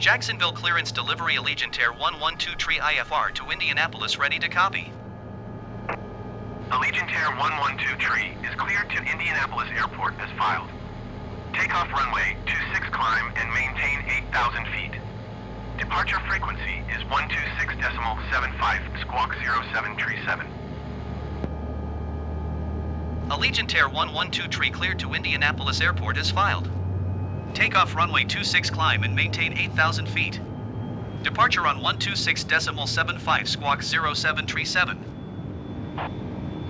Jacksonville clearance delivery Allegiant Air 112 Tree IFR to Indianapolis ready to copy. Allegiant Air 112 Tree is cleared to Indianapolis Airport as filed. Takeoff runway 26 climb and maintain 8,000 feet. Departure frequency is 126.75 squawk 0737. Allegiant Air 112 Tree cleared to Indianapolis Airport as filed. Takeoff runway 26 climb and maintain 8,000 feet. Departure on 126.75 squawk 0737.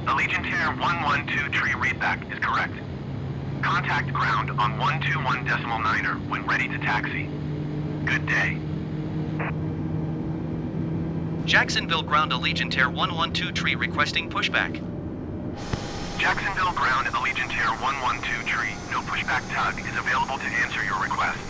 Allegiant Air 112 Tree readback is correct. Contact ground on 121.9er when ready to taxi. Good day. Jacksonville ground Allegiant Air 112 Tree requesting pushback. Jacksonville ground Allegiant Air 112 Tree, no pushback tug is available to answer your request.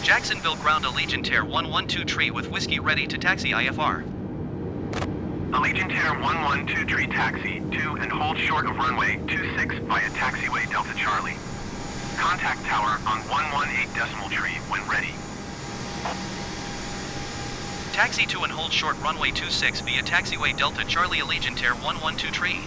Jacksonville ground Allegiant Air 112 Tree with whiskey ready to taxi IFR. Allegiant Air 112 Tree taxi to and hold short of runway 26 via taxiway Delta Charlie. Contact tower on 118 Tree when ready. Taxi to and hold short runway 26 via taxiway Delta Charlie Allegiant Air 112 Tree.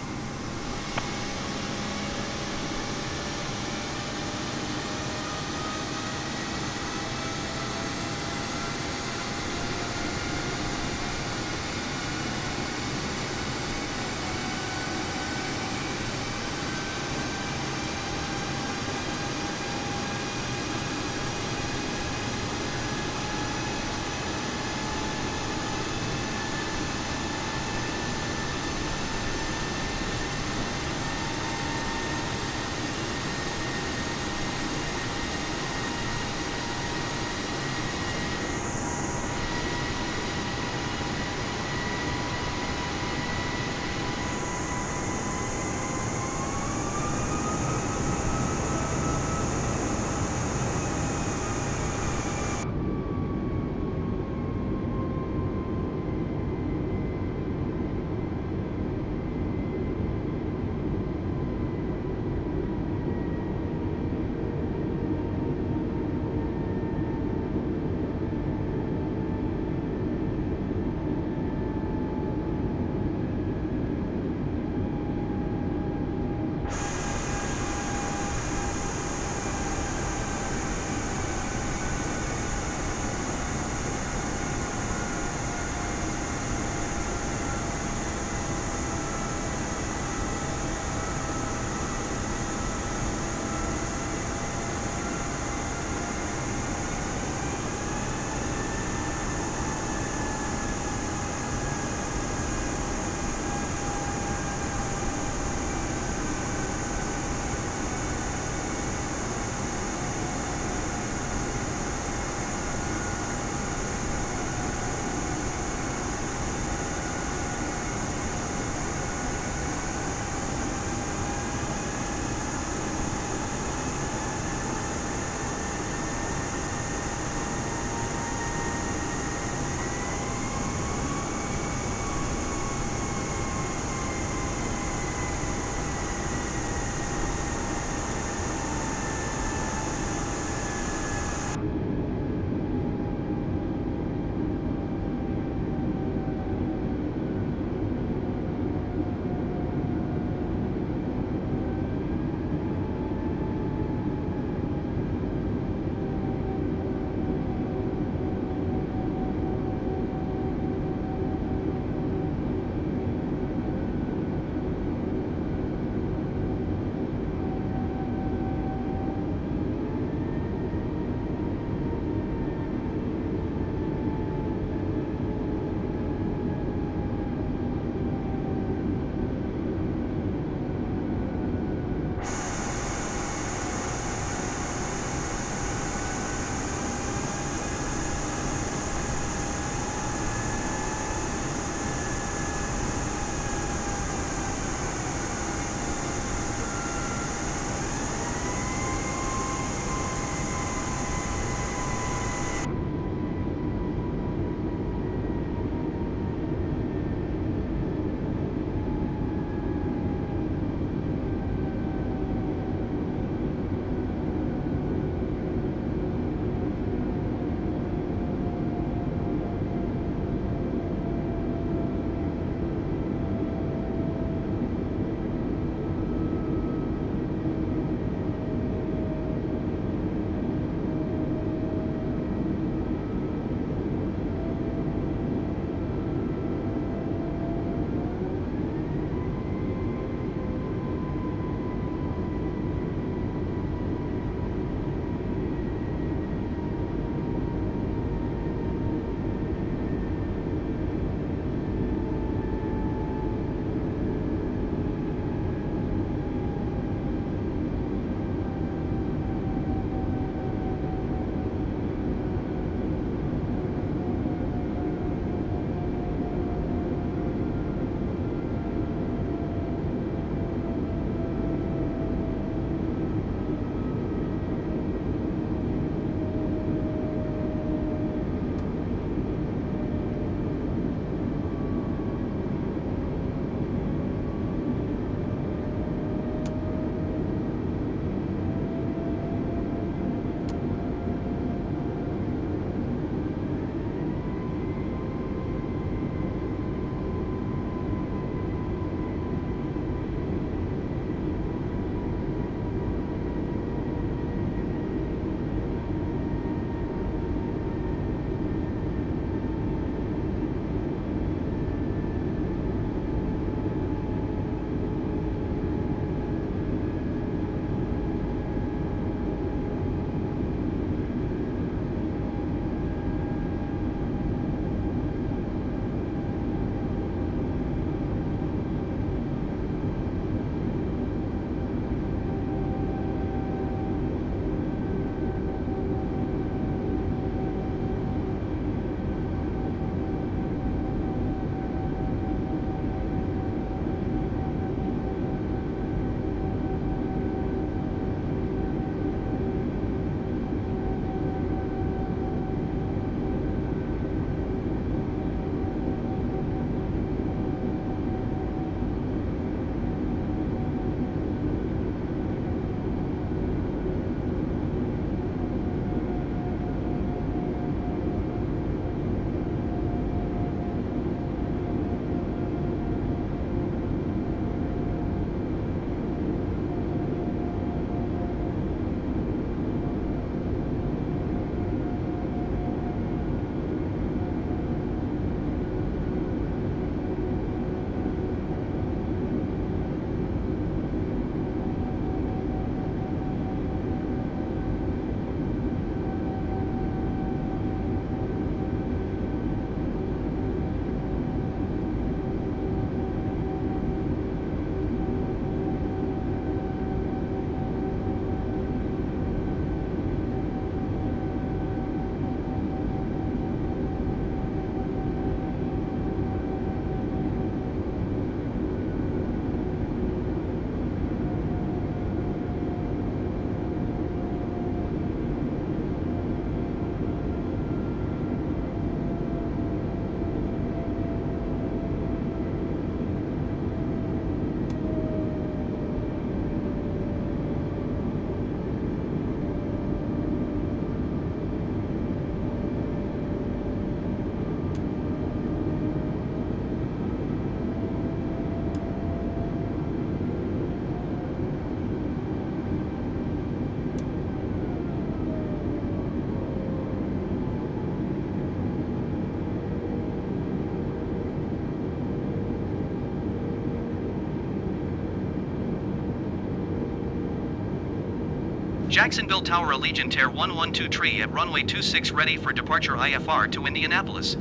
Jacksonville Tower Allegiant Air 112 tree at runway 26 ready for departure IFR to Indianapolis.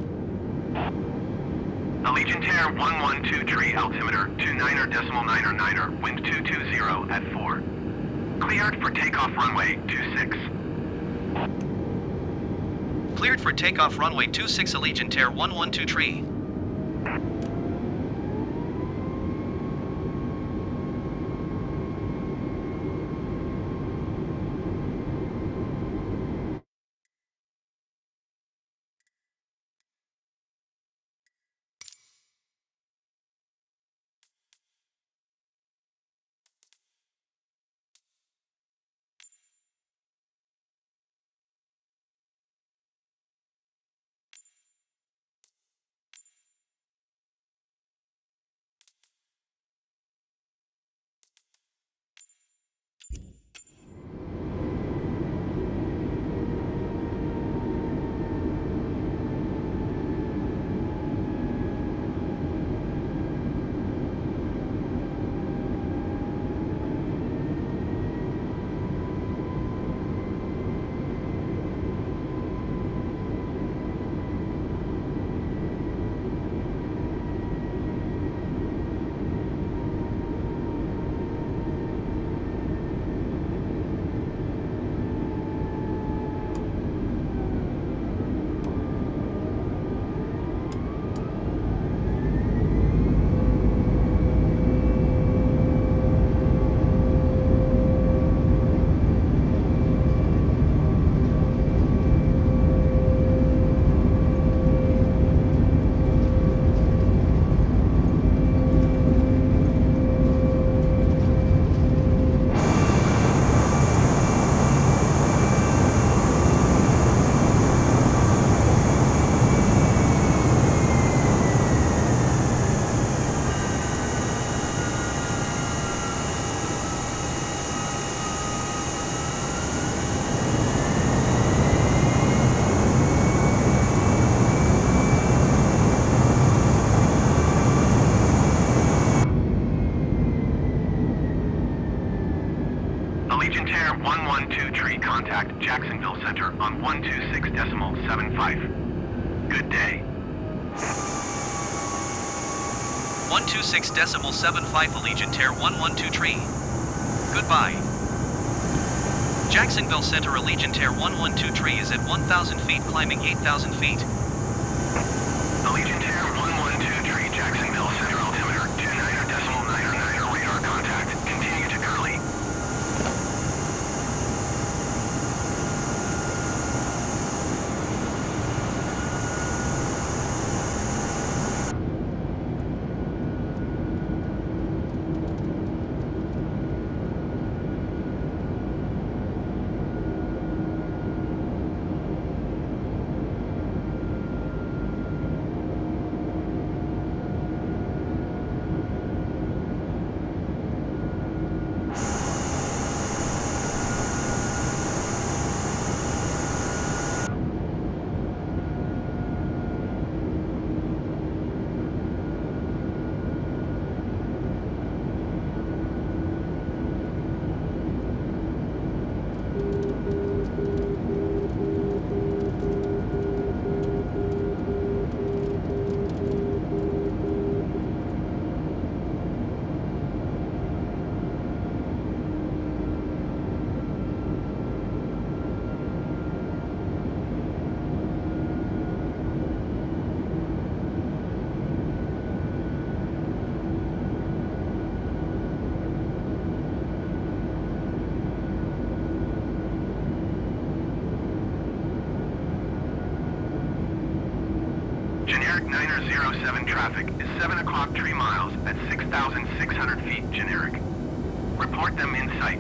Allegiant Air 112 tree altimeter 29.999, wind 220 at 4. Cleared for takeoff runway 26. Cleared for takeoff runway 26 Allegiant Air 112 tree. Allegiant Air 112 tree, contact Jacksonville Center on 126.75. Good day. 126.75 Allegiant Air 112 tree. Goodbye. Jacksonville Center Allegiant Air 112 tree is at 1,000 feet climbing 8,000 feet. Allegiant Air 112 tree, Jacksonville Center altimeter 29.999, radar contact. Continue to Curly. Generic 907 traffic is 7 o'clock 3 miles at 6,600 feet generic. Report them in sight.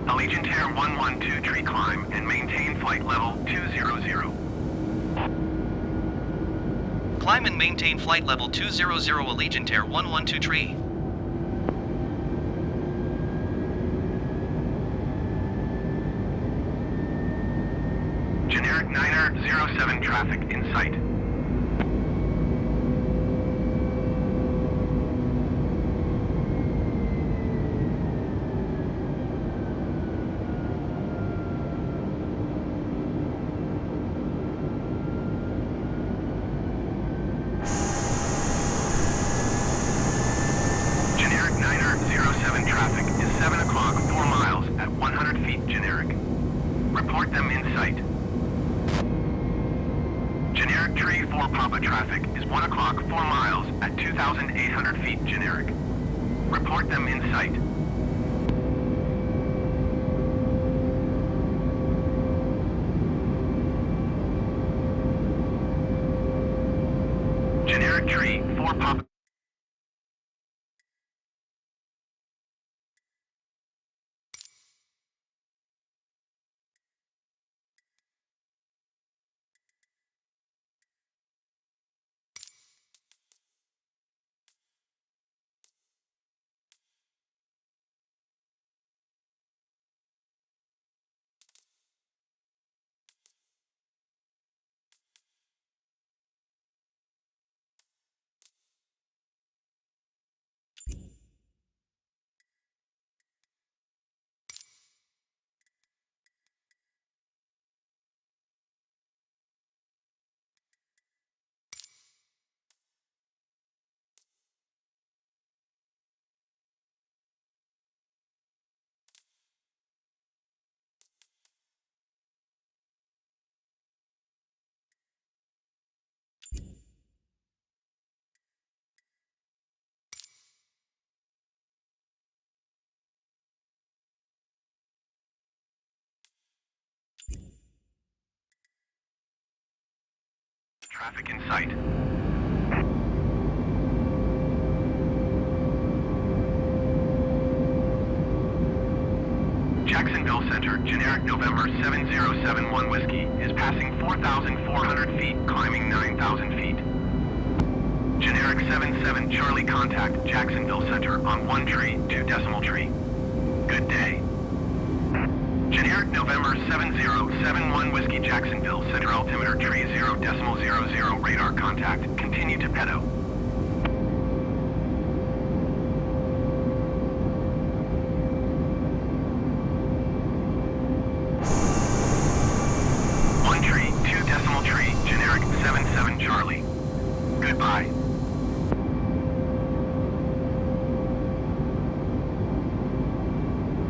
Allegiant Air 112 tree, climb and maintain flight level 200. Climb and maintain flight level 200 Allegiant Air 112 tree. Generic 907 traffic in sight. Papa traffic is 1 o'clock 4 miles at 2,800 feet generic. Report them in sight. Generic tree 4 Papa. Traffic in sight. Jacksonville Center, generic November 7071 Whiskey, is passing 4,400 feet, climbing 9,000 feet. Generic 77 Charlie, contact Jacksonville Center on 1 tree, 2 decimal tree. Good day. Generic November 7071 Whiskey, Jacksonville Center, altimeter tree 0.00, radar contact. Continue to pedo. Charlie. Goodbye.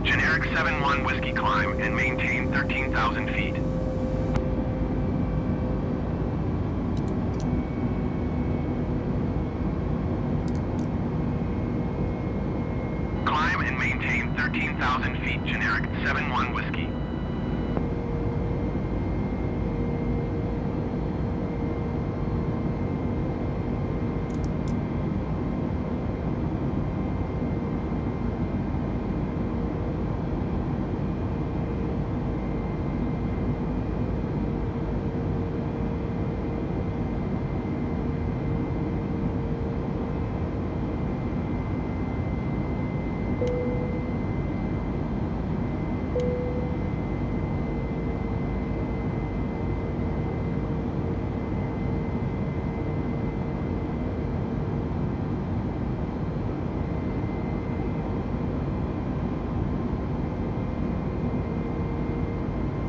Generic 71 Whiskey, climb and maintain 13,000 feet. Climb and maintain 13,000 feet, generic 71 Whiskey.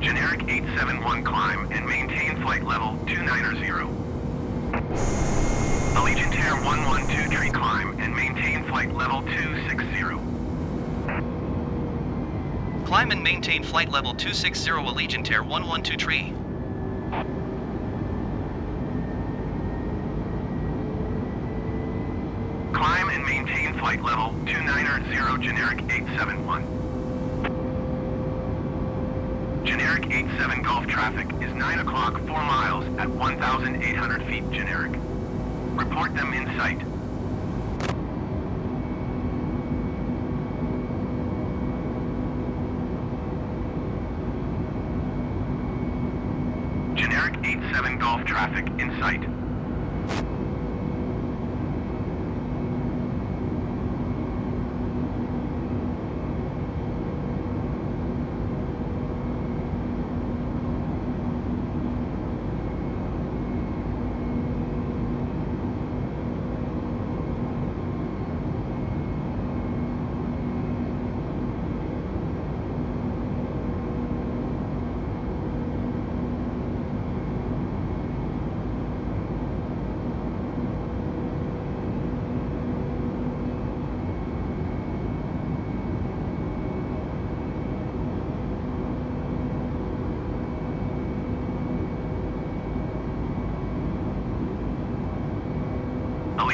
Generic 871, climb and maintain flight level 290. Allegiant Air 112 tree, climb and maintain flight level 260. Climb and maintain flight level 260, Allegiant Air 112 tree. Climb and maintain flight level 290, generic 871. Generic 87 Gulf traffic is 9 o'clock 4 miles at 1,800 feet, generic. Report them in sight. Generic 87 Gulf traffic in sight.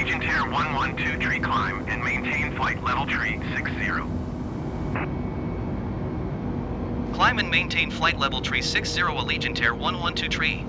Allegiant Air 112 tree climb and maintain flight level tree 60. Climb and maintain flight level tree 60 Allegiant Air 112 tree.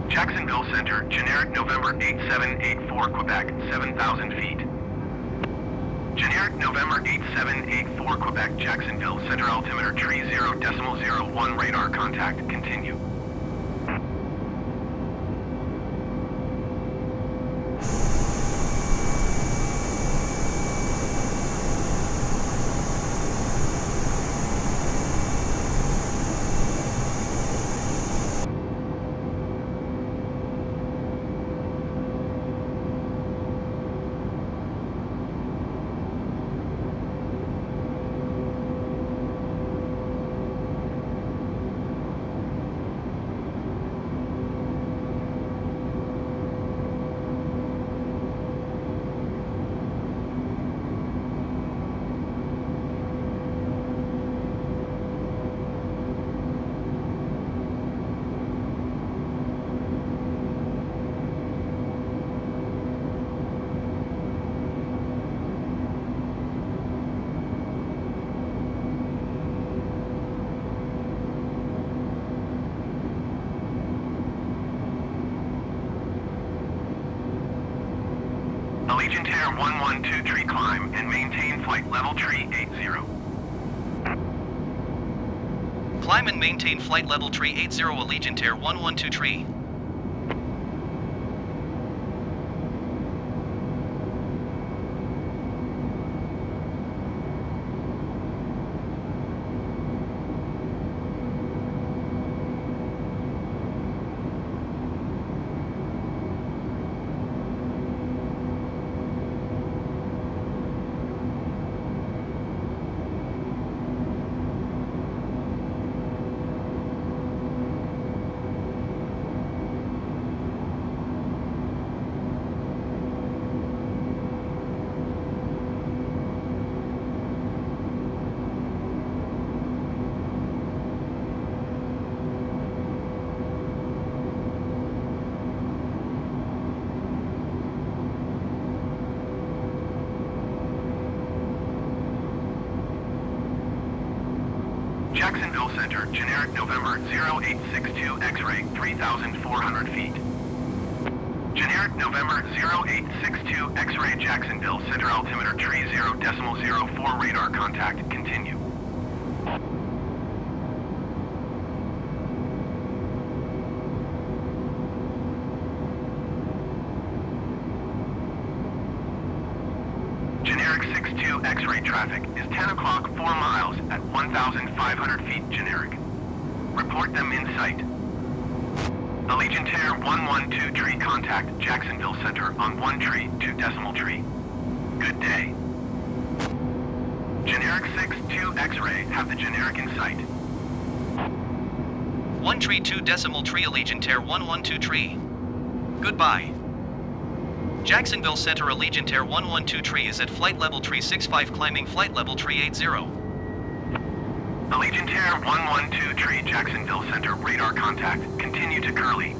Jacksonville Center, generic November 8784 Quebec, 7,000 feet. Generic November 8784 Quebec, Jacksonville Center altimeter tree 0.01 radar contact, continue. Allegiant Air 112 tree climb and maintain flight level tree 80. Climb and maintain flight level tree 80 Allegiant Air 112 tree. Jacksonville Center, generic November 0862 X-ray, 3,400 feet. Generic November 0862 X-ray Jacksonville Center altimeter tree 0.04 radar contact, continue. Generic 62 X-ray traffic is 10 o'clock 4 miles at 1,500 feet generic. Report them in sight. Allegiant Air 112 tree contact Jacksonville Center on 1 tree 2 decimal tree. Good day. Generic 62 X-ray have the generic in sight. 1 tree 2 decimal tree Allegiant Air 112 tree. Goodbye. Jacksonville Center Allegiant Air 112 tree is at flight level tree 65 climbing flight level tree 80. Allegiant Air 112 tree Jacksonville Center radar contact. Continue to Curly.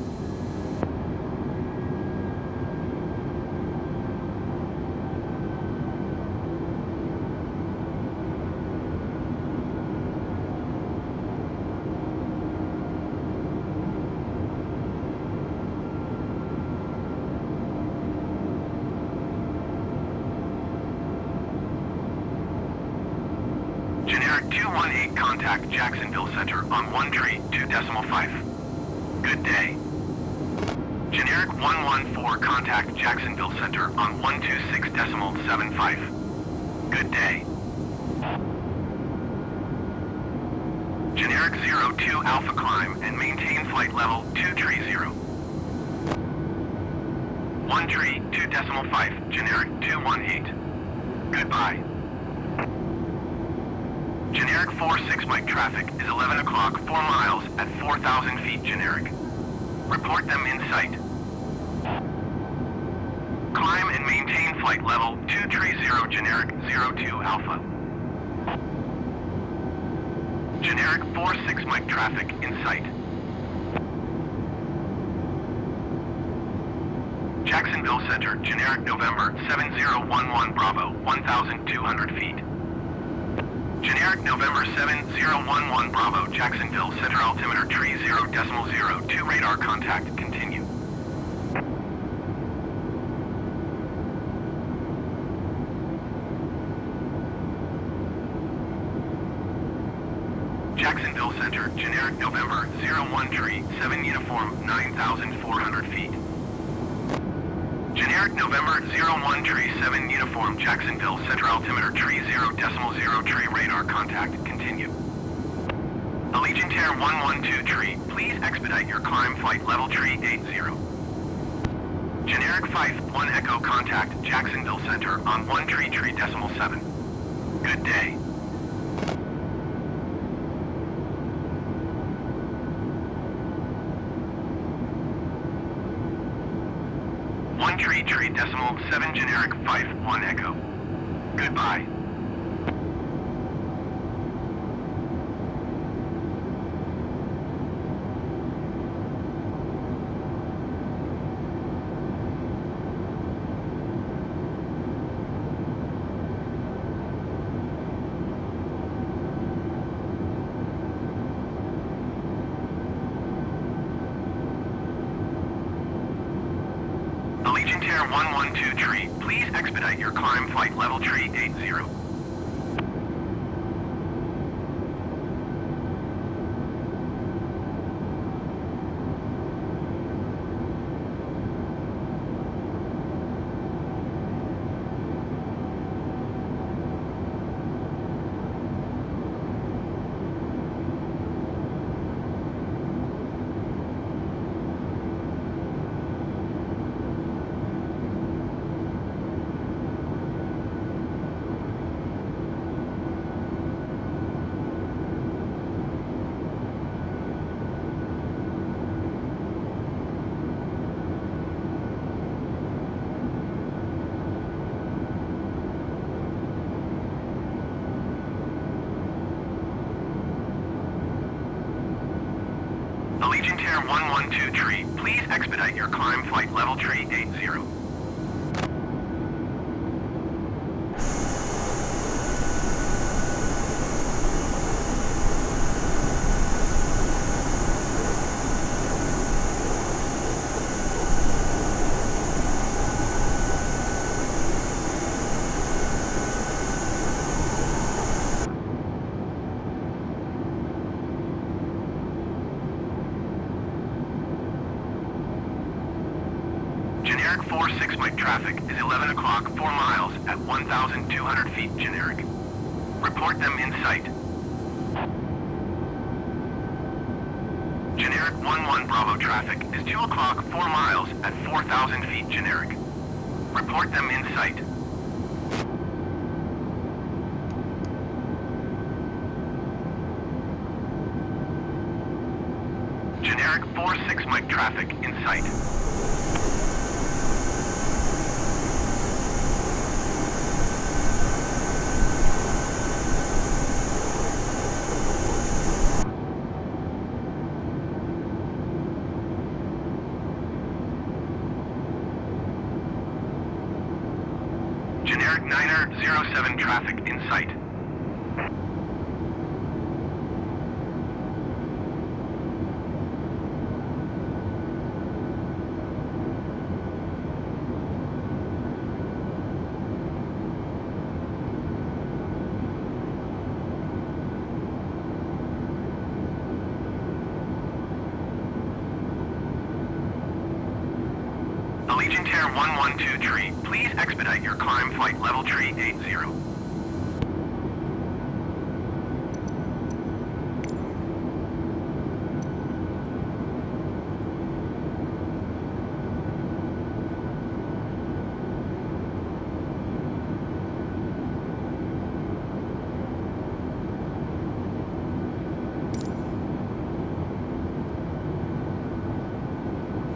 Generic 218 contact Jacksonville Center on 132.5. Good day. Generic 114 contact Jacksonville Center on 126.75. Good day. Generic 02 Alpha climb and maintain flight level 230. 132.5, generic 218. Goodbye. Generic 46 Mike traffic is 11 o'clock, 4 miles at 4,000 feet generic. Report them in sight. Climb and maintain flight level 230 generic 02 Alpha. Generic 46 Mike traffic in sight. Jacksonville Center, generic November 7011 Bravo, 1,200 feet. Generic November 7011 Bravo, Jacksonville Center altimeter tree 0.02 radar contact, continue. Jacksonville Center, generic November 01 tree 7 uniform 9,400 feet. Generic November 01 tree 7 uniform Jacksonville Center altimeter tree 0.0 tree radar contact, continue. Allegiant Air 112 tree, please expedite your climb flight level tree 80. Generic 51 Echo contact Jacksonville Center on 1 tree 7. Good day. Tree 7 generic 51 Echo. Goodbye. Allegiant Air 112 tree, please expedite your climb flight level tree 80. Allegiant Air 112 tree, please expedite your climb flight level tree 80. Generic 46 Mike traffic is 11 o'clock, 4 miles at 1,200 feet generic. Report them in sight. Generic 11 Bravo traffic is 2 o'clock, 4 miles at 4,000 feet generic. Report them in sight. Generic 46 Mike traffic in sight. Generic 907 traffic in sight. Allegiant Air 112 tree, please expedite your climb flight level tree 80.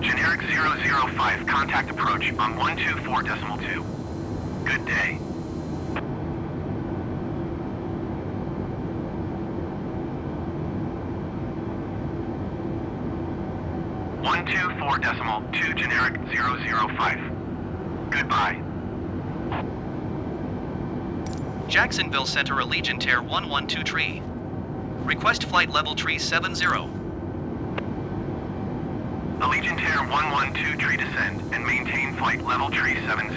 Generic 005, contact approach on 124.2. Good day. One two four decimal two generic 005. Goodbye. Jacksonville Center Allegiant Air 112 tree. Request flight level tree 70. Allegiant Air 112 tree descend and maintain flight level tree 70.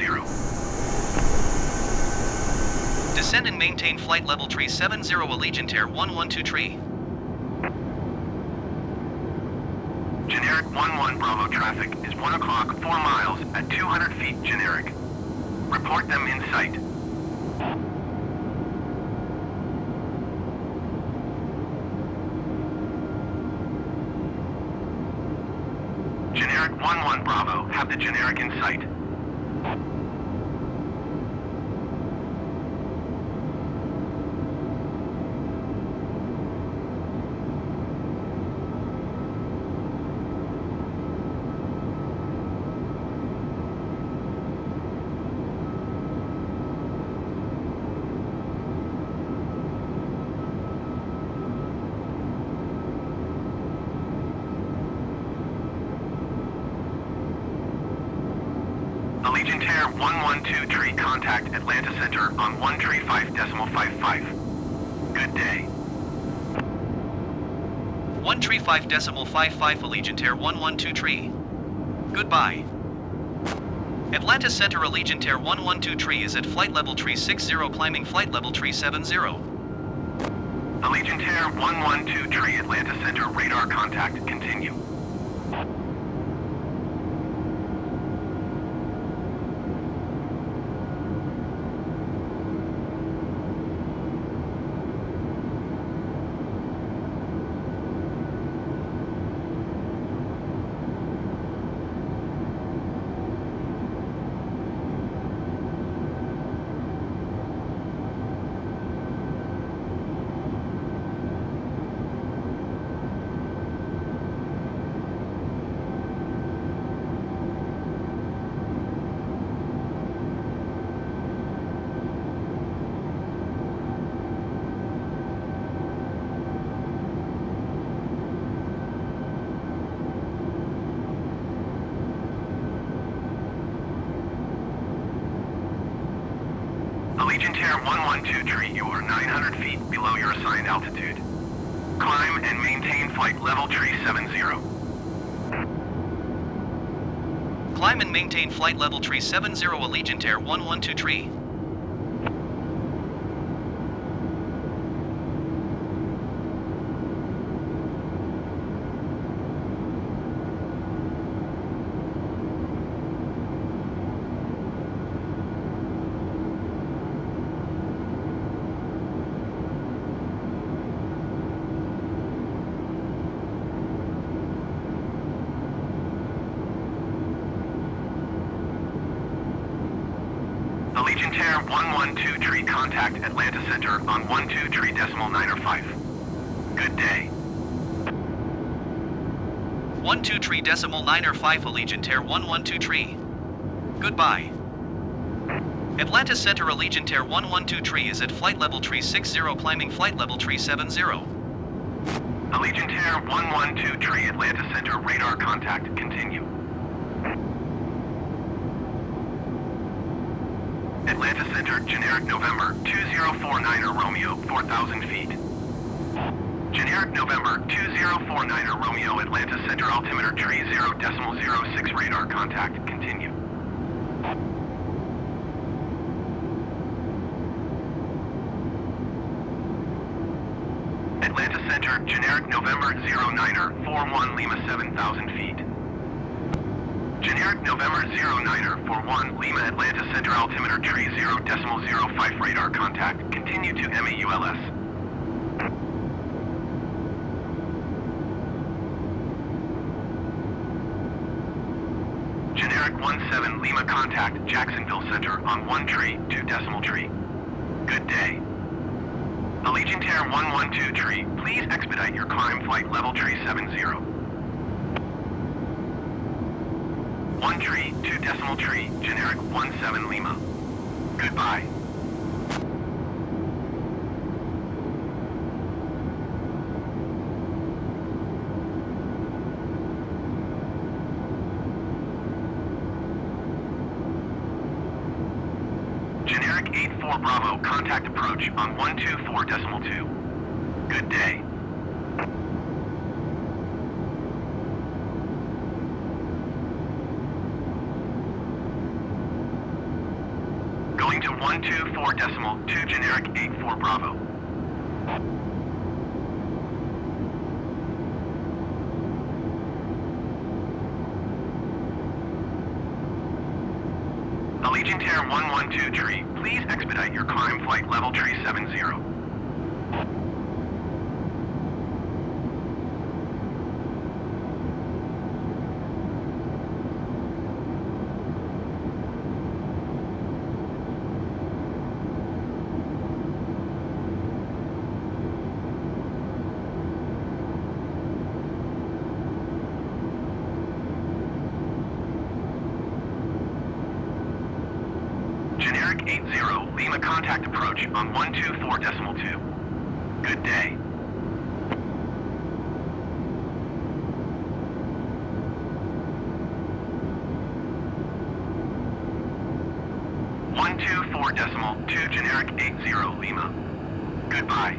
Descend and maintain flight level tree 70 Allegiant Air 112 tree. Generic 11 Bravo traffic is 1 o'clock 4 miles at 200 feet generic. Report them in sight. Generic 11 Bravo, have the generic in sight. Allegiant Air 112 tree, contact Atlanta Center on 135.55. Good day. 135.55 Allegiant Air 112 tree. Goodbye. Atlanta Center Allegiant Air 112 tree is at flight level tree 60 climbing flight level tree 70. Allegiant Air 112 tree, Atlanta Center radar contact, continue. Allegiant Air 112 tree, you are 900 feet below your assigned altitude. Climb and maintain flight level tree 70. Climb and maintain flight level tree 70 Allegiant Air 112 tree. Allegiant Air 112 tree, contact Atlanta Center on 123.95. Good day. 123.95 Allegiant Air 112 tree. Goodbye. Atlanta Center Allegiant Air 112 tree is at flight level tree 60 climbing flight level tree 70. Allegiant Air 112 tree, Atlanta Center radar contact, continue. Atlanta Center, generic November 2049er Romeo, 4,000 feet. Generic November 2049er Romeo, Atlanta Center altimeter tree 0.06 radar contact, continue. Atlanta Center, generic November 09er 41 Lima, 7,000 feet. Generic November 09er for 1 Lima Atlanta Center altimeter tree 0.05 radar contact. Continue to MAULS. Generic 17 Lima contact Jacksonville Center on 1 tree, 2 decimal tree. Good day. Allegiant Air 112 tree, please expedite your climb flight level tree 70. 1 tree, 2 decimal tree, generic 17 Lima. Goodbye. Generic 84 Bravo, contact approach on 124.2. Good day. Going to 124.2, generic 84 Bravo. Allegiant Air 112 tree, please expedite your climb flight level tree 70. Generic 80 Lima contact approach on 124.2. Good day. .2 generic 80 Lima. Goodbye.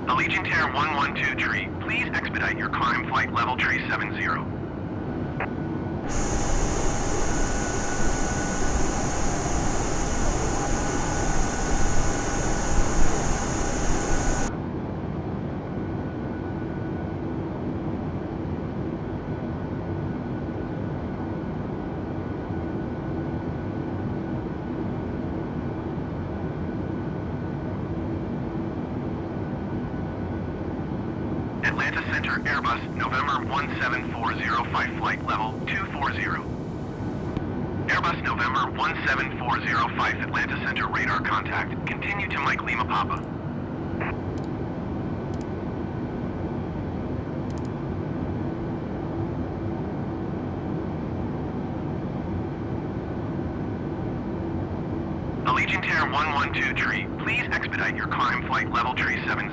Allegiant Air 112 tree, please expedite your climb flight level tree 70. Atlanta Center Airbus November 17405 flight level 240. Airbus November 17405 Atlanta Center radar contact. Continue to Mike Lima Papa. Allegiant Air 112 tree, please expedite your climb flight level tree 70.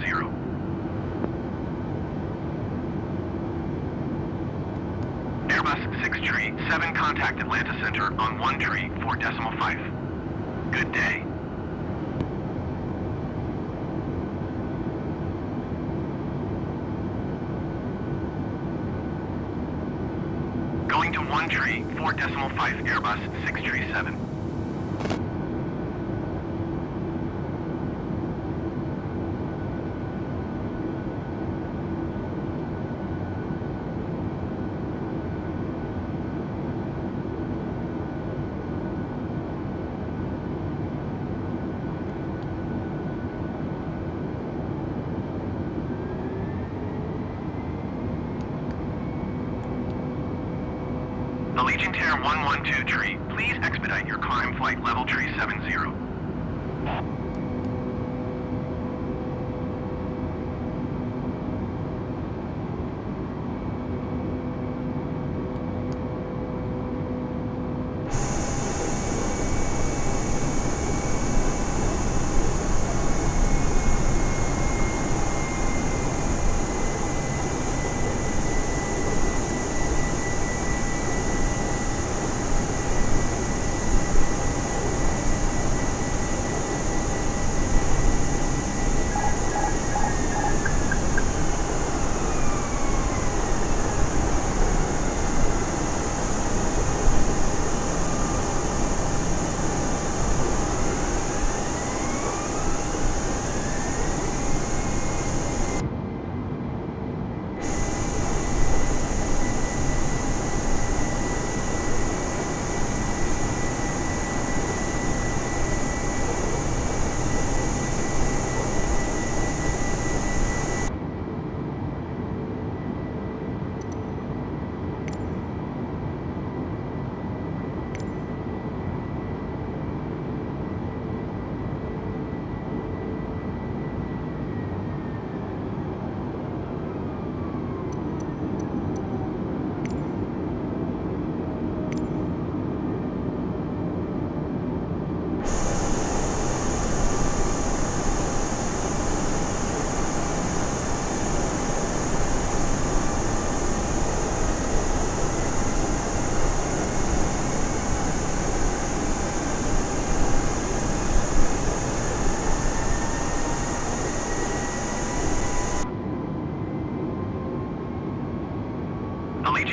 Airbus 6 tree, 7 contact Atlanta Center on 1 tree, 4.5. Good day. Going to 1 tree, 4.5 Airbus 6 tree 7. Allegiant Air 112 tree, please expedite your climb flight level tree 70.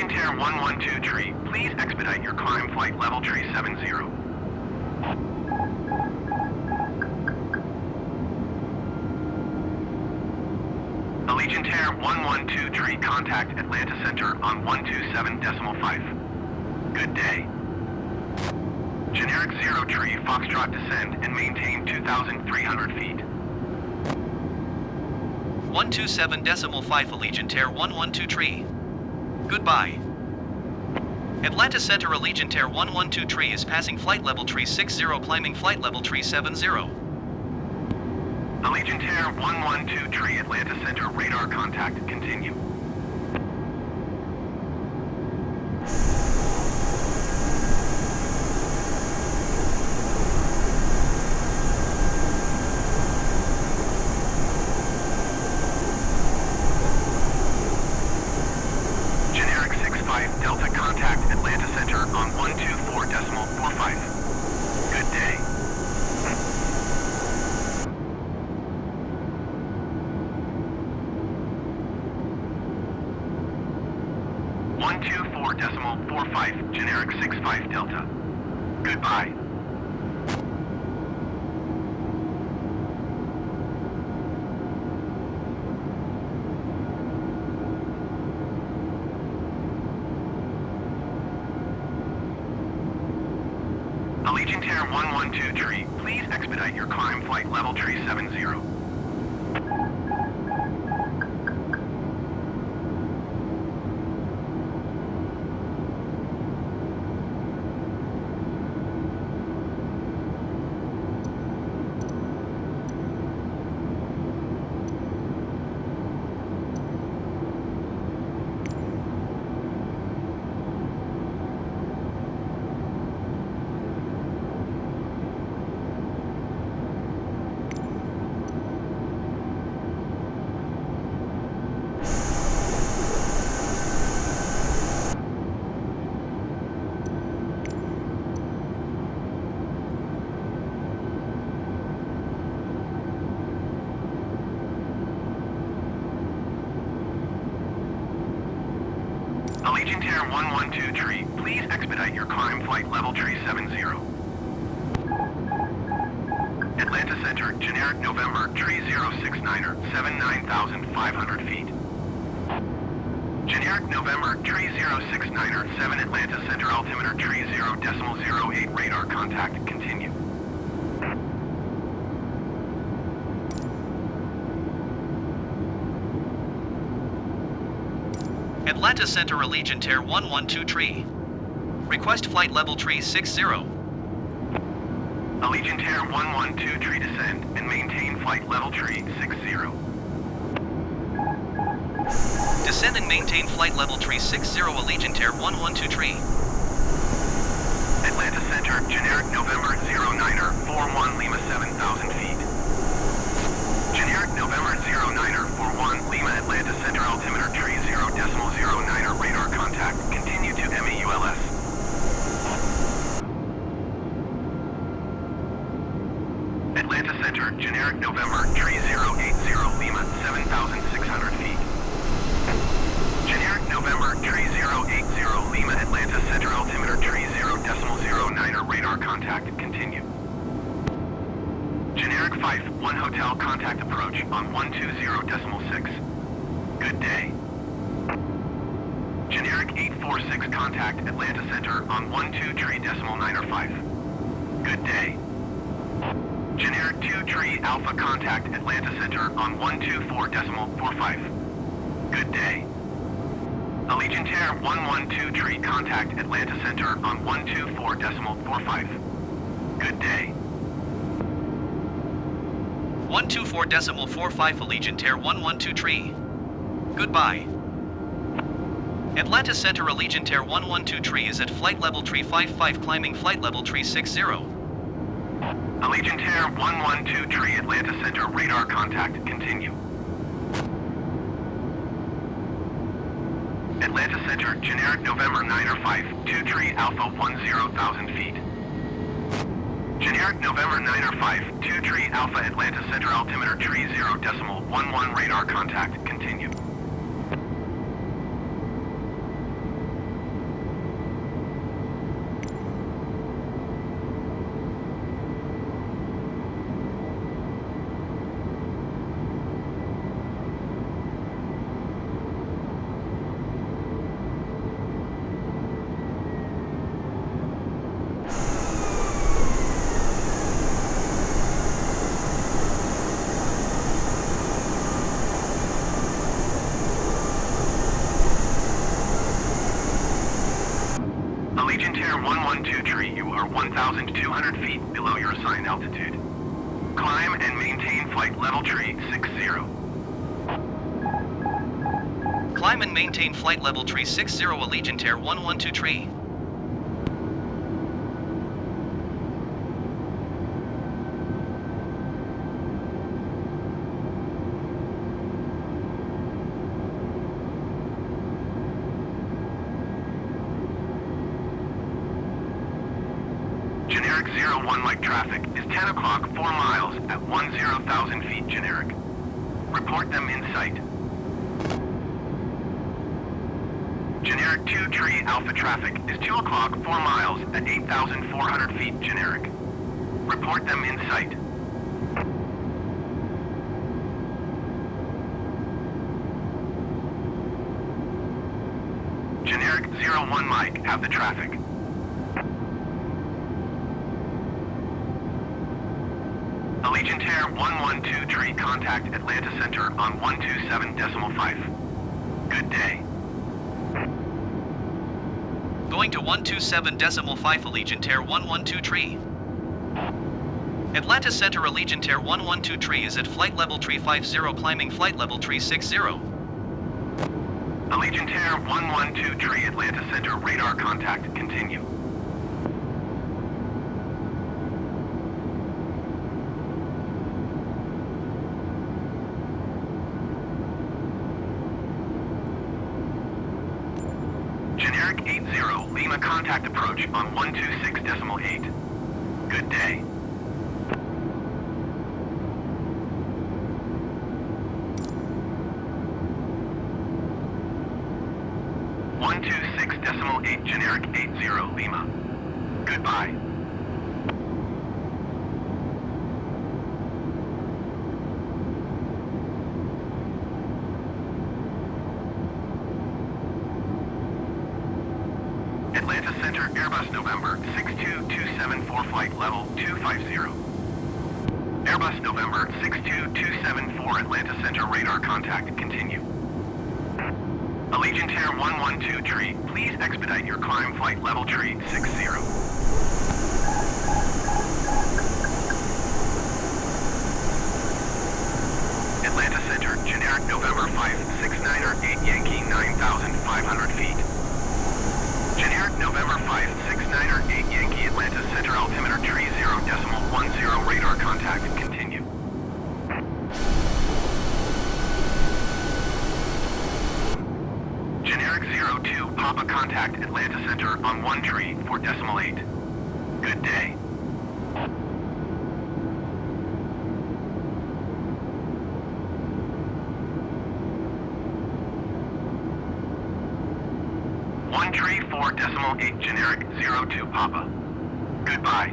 Allegiant Air 112 Tree, please expedite your climb flight level tree 70. Allegiant Air 112 Tree, contact Atlanta Center on 127.5. Good day. Generic 0 Tree, Foxtrot descend and maintain 2,300 feet. 127.5 Allegiant Air 112 Tree. Goodbye. Atlanta Center Allegiant Air 112 Tree is passing flight level tree 60, climbing flight level tree 70. Allegiant Air 112 Tree, Atlanta Center, radar contact, continue. Generic 65 Delta, contact Atlanta Center on 124.45. Good day. 124.45, generic 65 Delta. Goodbye. Allegiant Air 112 Tree, please expedite your climb flight level tree 70. Allegiant Air 112 Tree, please expedite your climb flight level tree 70. Atlanta Center, generic November, tree 069er, 79,500 feet. Generic November, tree 069er, 7 Atlanta Center, altimeter tree 0.08, radar contact, continue. Atlanta Center Allegiant Air 112 Tree. Request flight level tree 60. Allegiant Air 112 Tree, descend and maintain flight level tree 60. Descend and maintain flight level tree 60 Allegiant Air 112 Tree. Atlanta Center, generic November 09er, 41 Lima, 7,000 feet. Generic November 09er, 41 Lima, Atlanta Center, altimeter tree 0.09er, radar contact, continue to MEULS. Atlanta Center, generic November, tree 080 Lima, 7,600 feet. Generic November, tree 080 Lima, Atlanta Center, altimeter tree 0.09er, radar contact, continue. Generic 5-1 Hotel, contact approach on 120.6. Good day. Generic 846, contact Atlanta Center on 12.905. Good day. Generic 2 Tree Alpha, contact Atlanta Center on 124.45. Good day. Allegiant Air 112 Tree, contact Atlanta Center on 124.45. Good day. 124.45 Allegiant Air 112 Tree. Goodbye. Atlanta Center Allegiant Air 112 Tree is at flight level tree 55, climbing flight level tree 60. Allegiant Air 112 Tree, Atlanta Center, radar contact, continue. Atlanta Center, generic November 905, 2 Tree Alpha, 10,000 feet. Generic November 905, 2 Tree Alpha, Atlanta Center, altimeter tree 0.11, radar contact, continue. 012 tree, you are 1,200 feet below your assigned altitude. Climb and maintain flight level tree 60. Climb and maintain flight level tree 60 Allegiant Air 112 tree. Generic 01 Mike traffic is 10 o'clock 4 miles at 10,000 feet generic. Report them in sight. Generic 2 tree Alpha traffic is 2 o'clock 4 miles at 8,400 feet generic. Report them in sight. Generic 01 Mike have the traffic. Allegiant Air 112 tree contact Atlanta Center on 127.5. Good day. Going to 127.5 Allegiant Air 112 tree. Atlanta Center Allegiant Air 112 tree is at flight level tree 50 climbing flight level tree 60. Allegiant Air 112 tree Atlanta Center radar contact continue. Generic 80 Lima contact approach on 126.8. Good day. .8 generic 80 Lima. Goodbye. Atlanta Center Airbus November 62274 flight level 250. Airbus November 62274 Atlanta Center radar contact continue. Allegiant Air 112 tree, please expedite your climb flight level tree 60. Atlanta Center, generic November 569er 8 Yankee 9,500 feet. Generic November 569er 8 Yankee Atlanta Center altimeter tree 0.10 radar contact continue. Generic 02 Papa contact Atlanta Center on 1 tree 4.8. Good day. One tree 4.8 generic 02 Papa. Goodbye.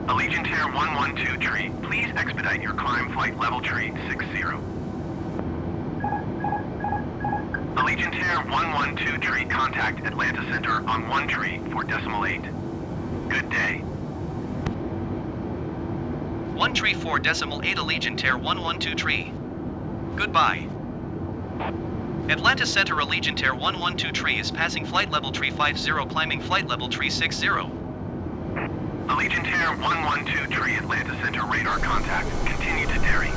Allegiant Air 112 tree, please expedite your climb flight level tree 60. Allegiant Air 112 tree contact Atlanta Center on 1 tree 4.8. Good day. 1 tree 4.8 Allegiant Air 112 tree. Goodbye. Atlanta Center Allegiant Air 112 tree is passing flight level tree 50 climbing flight level tree 60. Allegiant Air 112 tree Atlanta Center radar contact. Continue to Derry.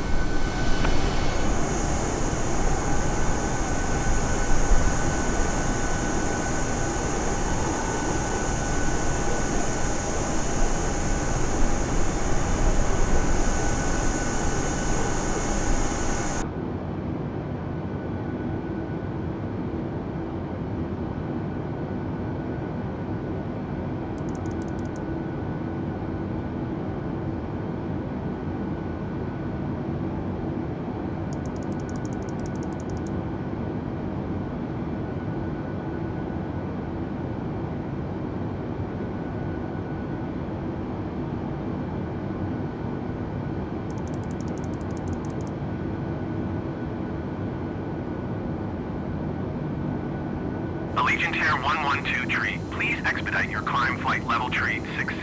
Allegiant Air 112 tree, please expedite your climb flight level tree 60.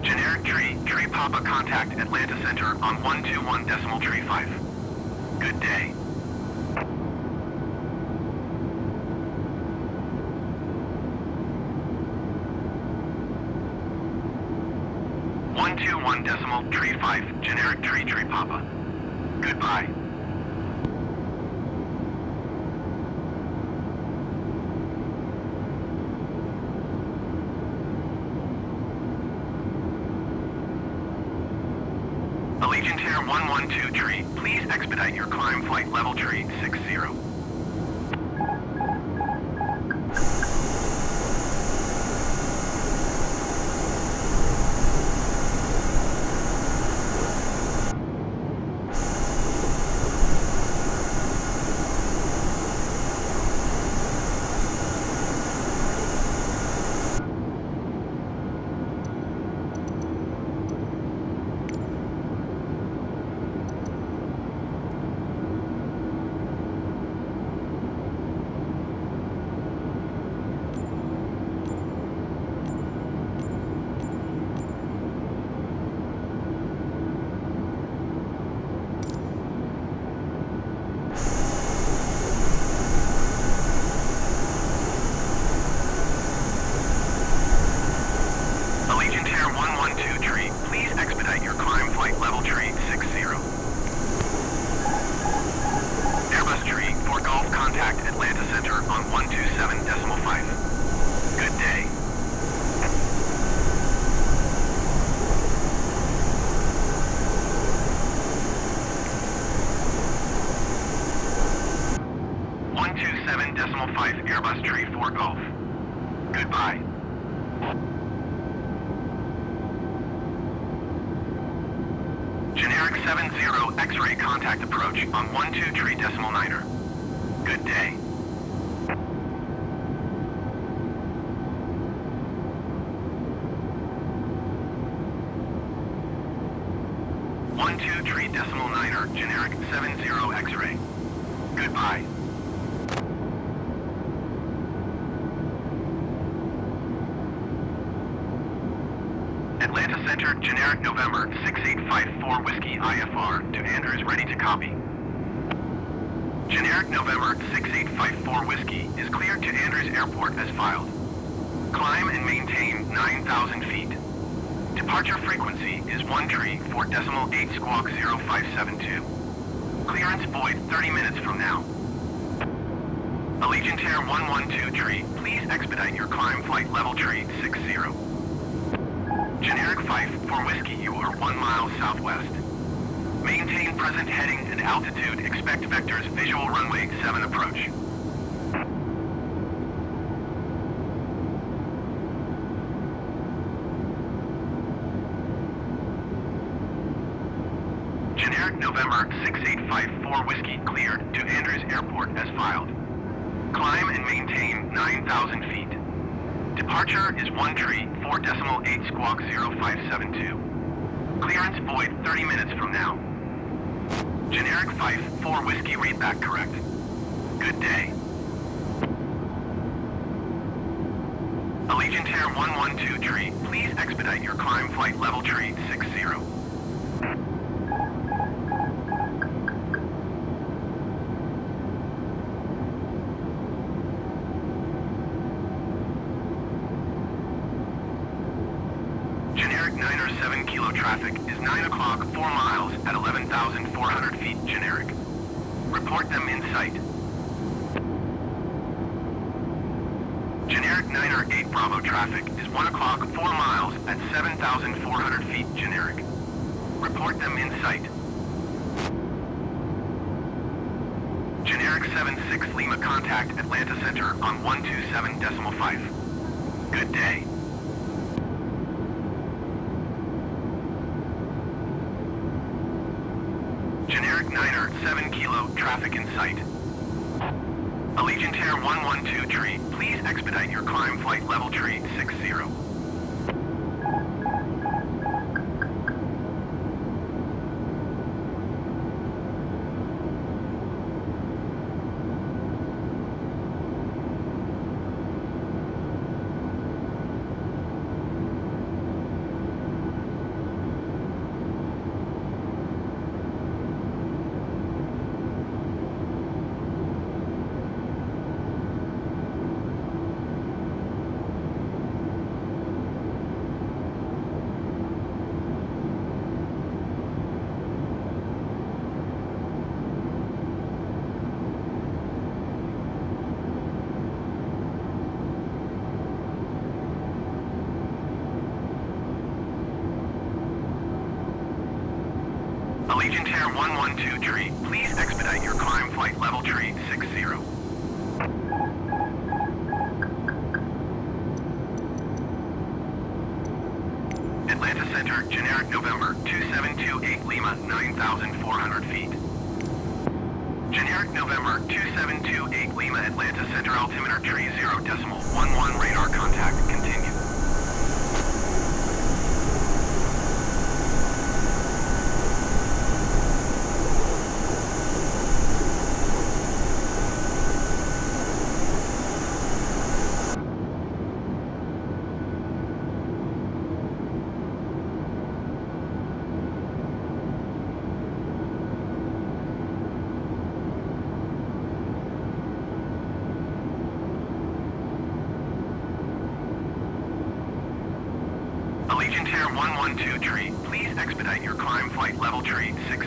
Generic tree Papa contact Atlanta Center on 121.35. Good day. .35, generic tree Papa. Goodbye. Allegiant Air 112 tree, please expedite your climb flight level tree 60. Allegiant Air 112 tree, please expedite your climb flight level tree 60. Airbus tree for Golf contact Atlanta Center on 127.5. Good day. .5 Airbus tree for Golf. Goodbye. Generic 70 X-ray contact approach on 12.9. Good day. .9, generic 70 X-ray. Goodbye. Atlanta Center, generic November 6854 Whiskey IFR to Andrews, ready to copy. Generic November 6854 Whiskey is cleared to Andrews Airport as filed. Climb and maintain 9,000 feet. Departure frequency is 134.8 squawk 0572. Clearance void 30 minutes from now. Allegiant Air 112 tree, please expedite your climb flight level tree 60. Generic 5 for Whiskey, you are 1 mile southwest. Maintain present heading and altitude, expect vectors visual runway 7 approach. Generic November 6854 Whiskey cleared to Andrews Airport as filed. Climb and maintain 9,000 feet. Departure is 134.8 squawk 0572. Clearance void 30 minutes from now. Generic 5-4 Whiskey read back correct. Good day. Allegiant Air 112 tree, please expedite your climb flight level tree 60. Generic 9 or 7 kilo traffic is 9 o'clock 4 miles at 11,400 feet generic. Report them in sight. Generic 9 or 8 Bravo traffic is 1 o'clock 4 miles at 7,400 feet generic. Report them in sight. Generic 76 Lima contact Atlanta Center on 127.5. Good day. Generic 9er 7 kilo traffic in sight. Allegiant Air 112 tree, please expedite your climb flight level tree 60. Allegiant Air 112 tree, please expedite your climb flight level tree 60. Atlanta Center, generic November 2728 Lima, 9,400 feet. Generic November 2728 Lima, Atlanta Center, altimeter tree 0.11 radar contact, continue. Allegiant Air 112 tree, please expedite your climb flight level tree 60.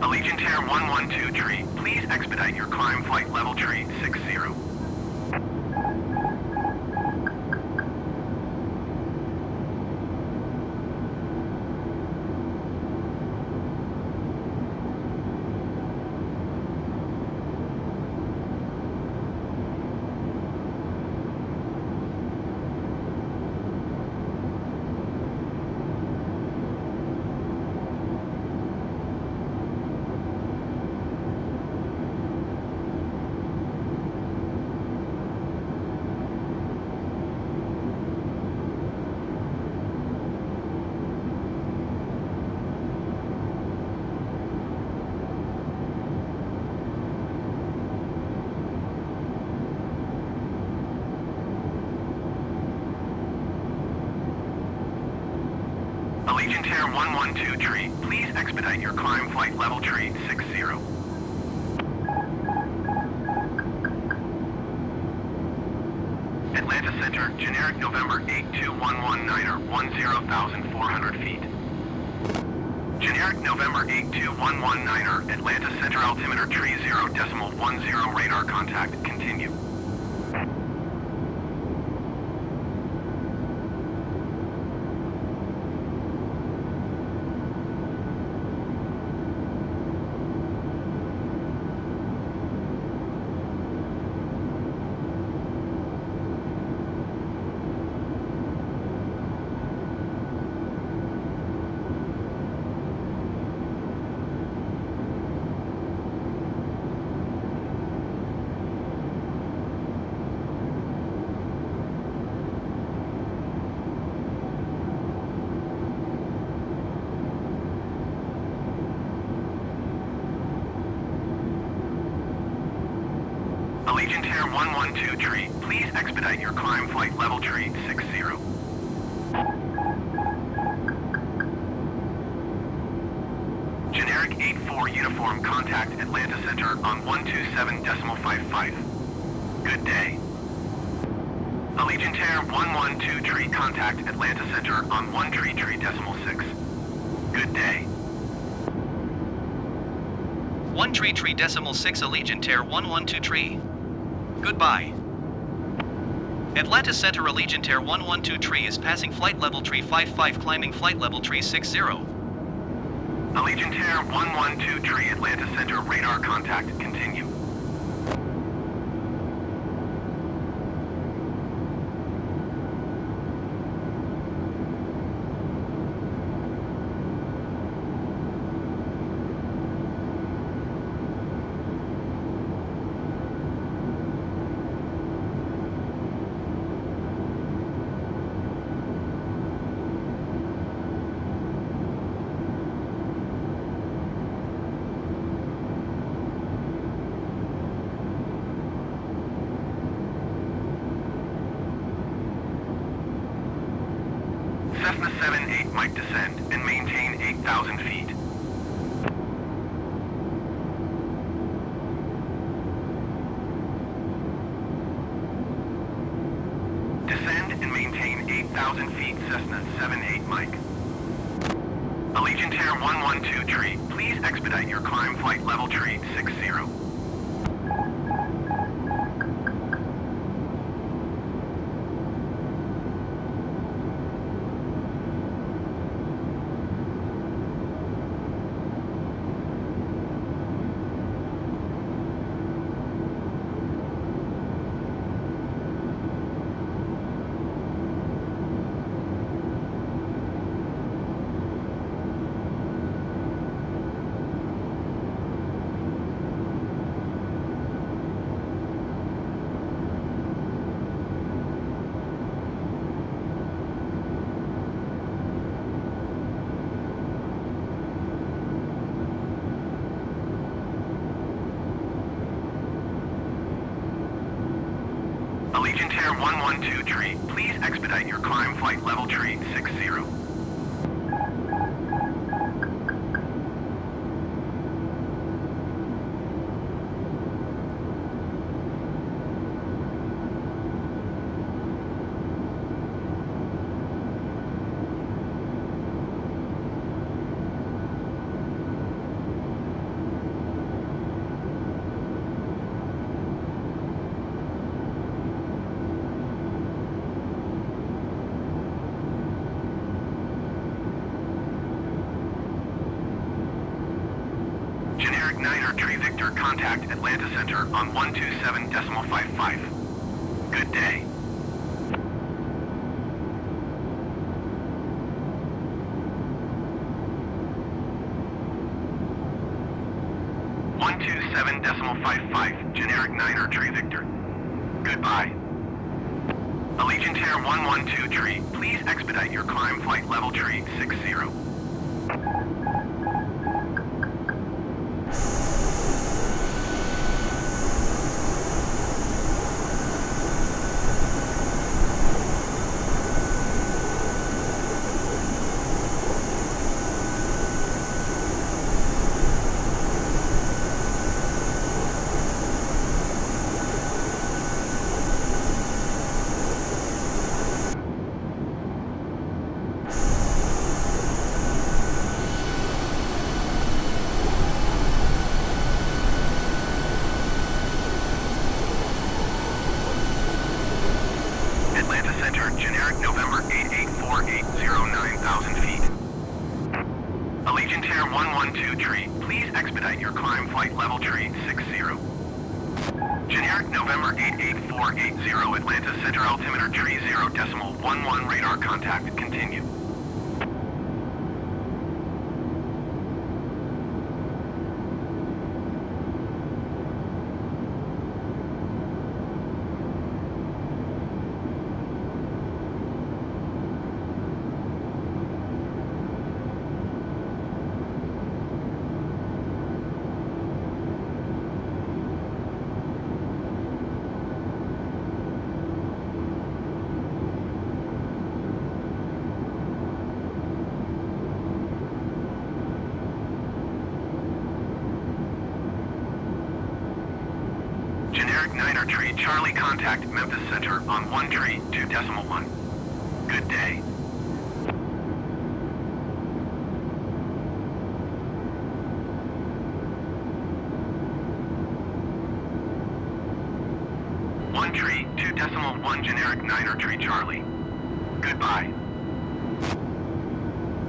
Allegiant Air 112 tree, please expedite your climb flight level tree 60. Allegiant Air 112 tree, please expedite your climb flight level tree 60. Atlanta Center, generic November 82119er, 10,400 feet. Generic November 82119er, Atlanta Center, altimeter tree 0.10 radar contact, continue. Allegiant Air 112 tree, please expedite your climb flight level tree 60. 884 uniform, contact Atlanta Center on 127.55. Good day. Allegiant Air 112 tree, contact Atlanta Center on 133.6. Good day. 133.6 Allegiant Air 112 tree. Goodbye. Atlanta Center Allegiant Air 112 tree is passing flight level tree 55, climbing flight level tree 60. Allegiant Air 112 tree, Atlanta Center radar contact, continue. Cessna 78 might descend and maintain 8,000 feet. Descend and maintain 8,000 feet, Cessna 78 Mike. Allegiant Air 112 tree, please expedite your climb flight level tree 60. Allegiant Air 112 tree, please expedite your climb flight level tree 60. Generic Niner Tree Victor, contact Atlanta Center on 127.55. Good day. Generic Niner Tree Victor. Goodbye. Allegiant Air 112 tree, please expedite your climb flight level tree 60. Atlanta Center, generic November 88480, 9,000 feet. Allegiant Air 112 tree, please expedite your climb flight level tree 60. Generic November 88480, Atlanta Center altimeter tree 0.11 radar contact, continue. generic 9er tree Charlie, contact Memphis Center on 1 tree 2.1. Good day. One tree 2.1 generic 9er tree Charlie. Goodbye.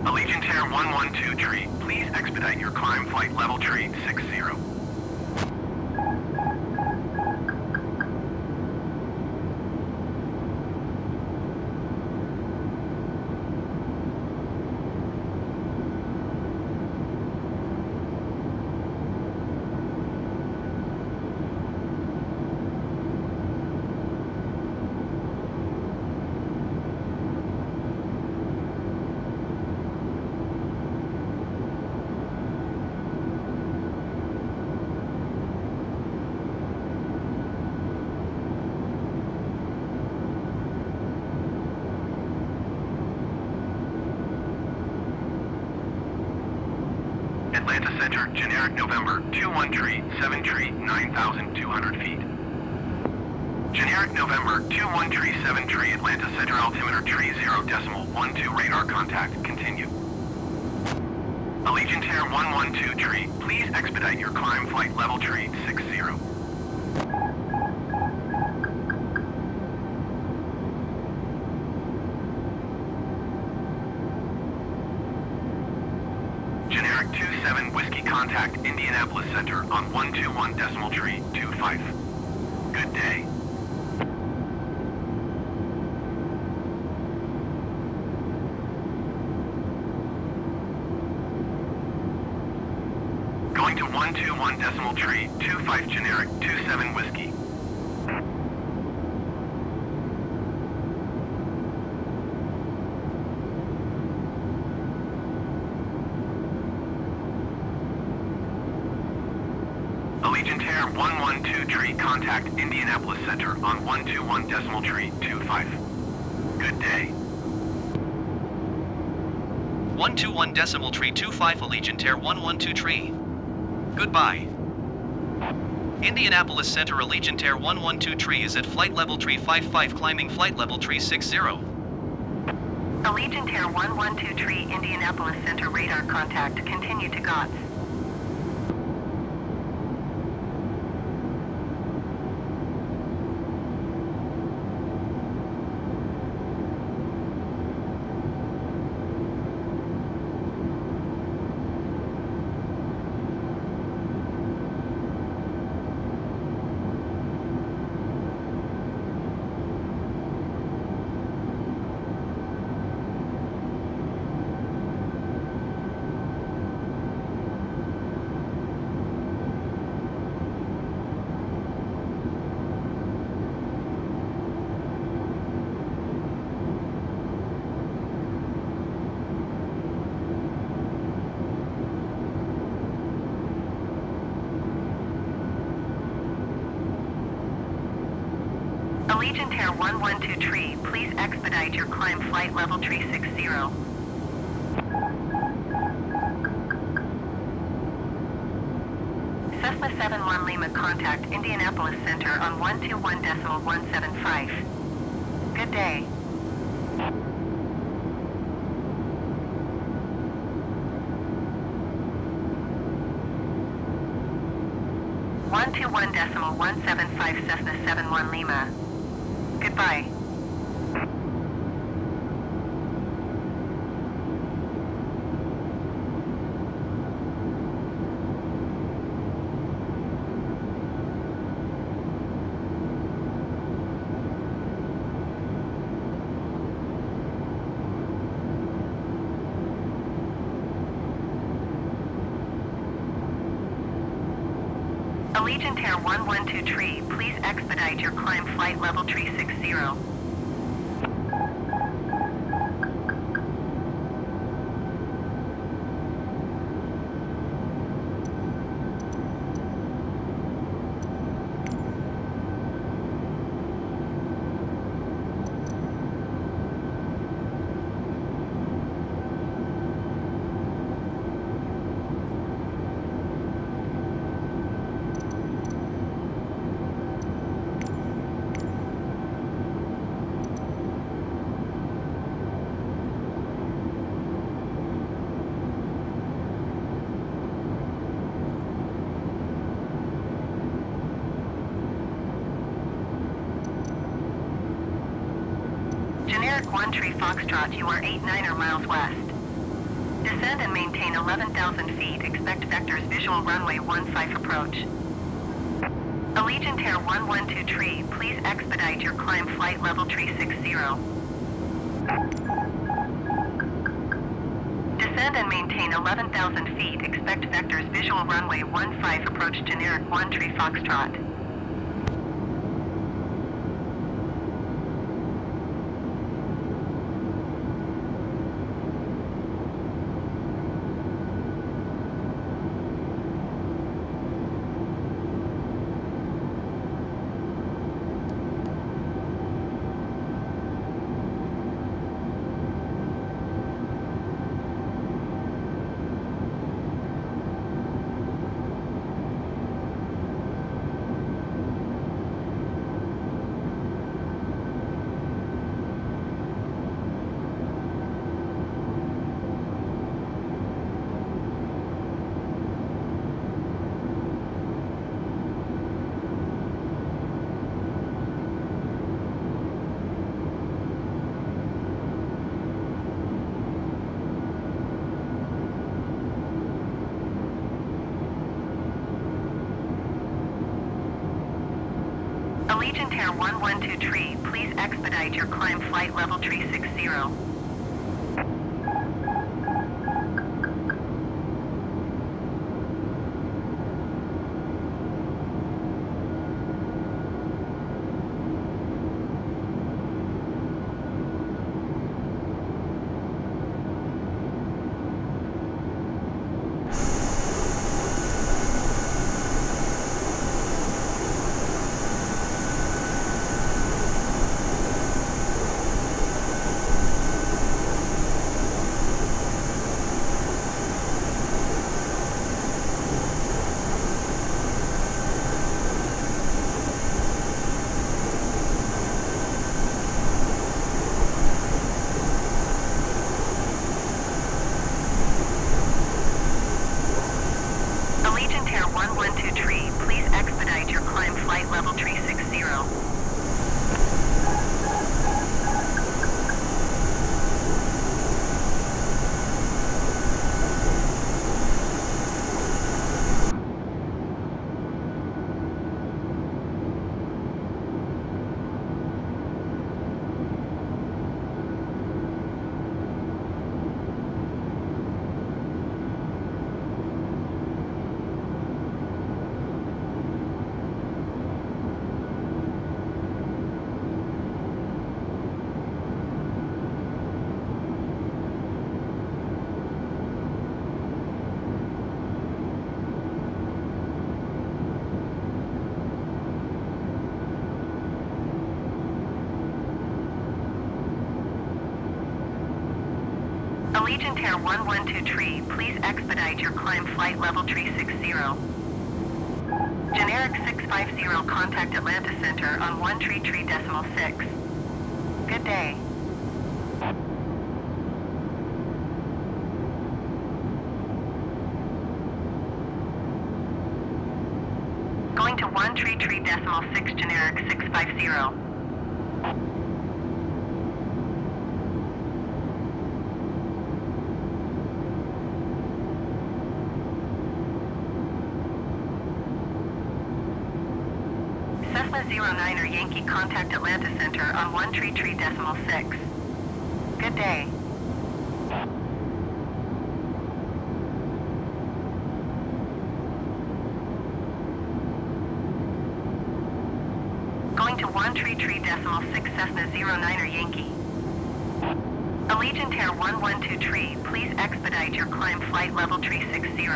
Allegiant Air 112 tree, please expedite your climb flight level tree 60. Atlanta Center, generic November 21 tree 7 tree 9,200 feet. Generic November 21 tree 7 tree Atlanta Center, altimeter tree 0.12 radar contact, continue. Allegiant Air 112 tree, please expedite your climb flight level tree 60. Generic 27 Whiskey, contact Indianapolis Center on 121 decimal tree 25. Good day. Going to 121 decimal tree 25 generic 27 Whiskey. Allegiant Air 112 tree, contact Indianapolis Center on 121 decimal tree 25. Good day. 121 decimal tree 25 Allegiant Air 112 tree. Goodbye. Indianapolis Center Allegiant Air 112 tree is at flight level tree 55, climbing flight level tree 60. Allegiant Air 112 tree Indianapolis Center, radar contact, continue to GOTS. Allegiant Air 112 tree, please expedite your climb flight level tree 60. Cessna 71 Lima, contact Indianapolis Center on 121.175. Good day. One 121.175 Cessna 71 Lima. Goodbye. Allegiant Air 112 tree, please expedite your climb flight level tree 60. Generic 1 Tree Foxtrot, you are 89er miles west. Descend and maintain 11,000 feet. Expect vectors visual runway 15 approach. Allegiant Air 112 Tree, please expedite your climb flight level tree 60. Descend and maintain 11,000 feet. Expect vectors visual runway 15 approach. Generic 1 Tree Foxtrot. Allegiant Air 112 Tree, please expedite your climb flight level tree 60. Allegiant Air 112 Tree, please expedite your climb flight level tree 60. Allegiant Air 112 Tree, please expedite your climb flight level tree 60. Generic 650, contact Atlanta Center on 1 tree 6. Good day. Going to 1 tree 6, generic 650. Cessna 09er Yankee, contact Atlanta Center on 1 tree 6. Good day. Going to 1 tree 6, Cessna 09er Yankee. Allegiant Air 112 Tree, please expedite your climb flight level tree 60.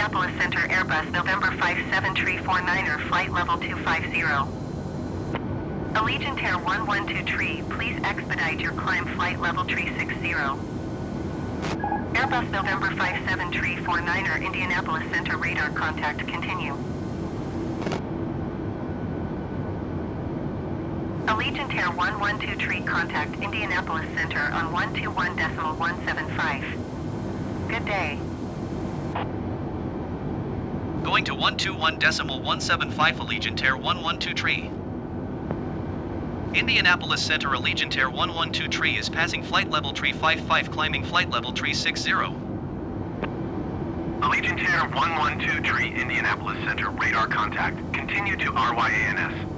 Indianapolis Center Airbus November 57349er flight level 250. Allegiant Air 112 Tree, please expedite your climb flight level 360. Airbus November 57349er Indianapolis Center radar contact continue. Allegiant Air 112 Tree contact Indianapolis Center on 121.175. Good day. Going to 121.175 Allegiant Air 112 Tree. Indianapolis Center Allegiant Air 112 Tree is passing flight level 355 climbing flight level 360. Allegiant Air 112 Tree, Indianapolis Center, radar contact. Continue to RYANS.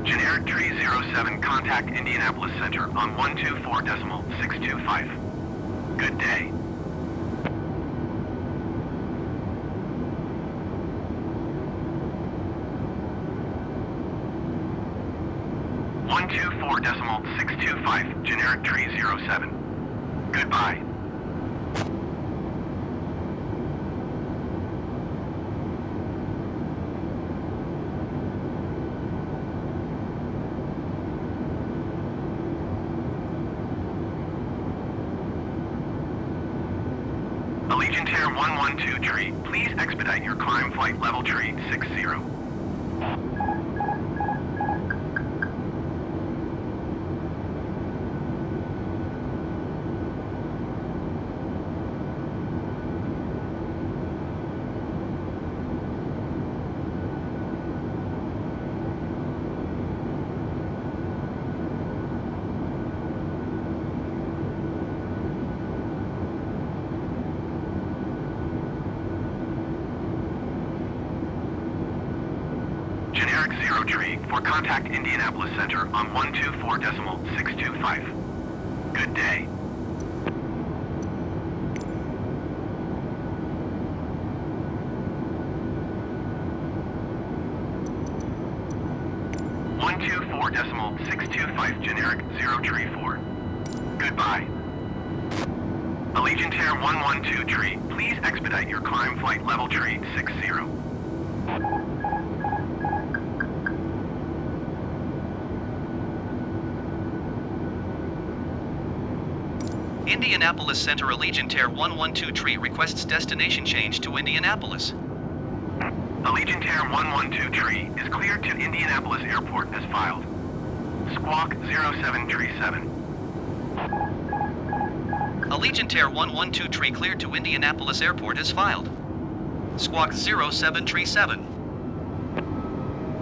Generic Tree 07, contact Indianapolis Center on 124.625. Good day. .625, Generic Tree 07. Goodbye. Allegiant Air 112 Tree, please expedite your climb flight level tree 60. Generic 0 Tree for contact Indianapolis Center on 124.625. Good day. .625, Generic 0 Tree 4. Goodbye. Allegiant Air 112 Tree, please expedite your climb flight level tree 60. Indianapolis Center Allegiant Air 112 Tree requests destination change to Indianapolis. Allegiant Air 112 Tree is cleared to Indianapolis Airport as filed. Squawk 0737. Allegiant Air 112 Tree cleared to Indianapolis Airport as filed. Squawk 0737.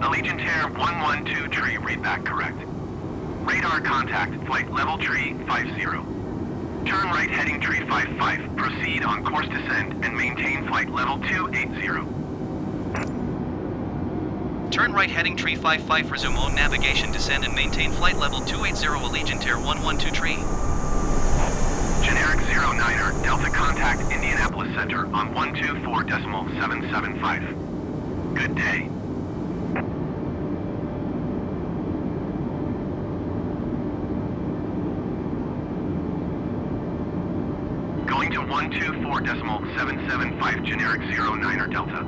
Allegiant Air 112 Tree, read back correct. Radar contact, flight level tree 50. Turn right heading tree 55, proceed on course descent and maintain flight level 280. Turn right heading tree 55, resume on navigation, descend and maintain flight level 280 Allegiant Air 112 Tree. Generic 09er, Delta contact Indianapolis Center on 124.775. Good day. Going to 124.775, Generic 09er Delta.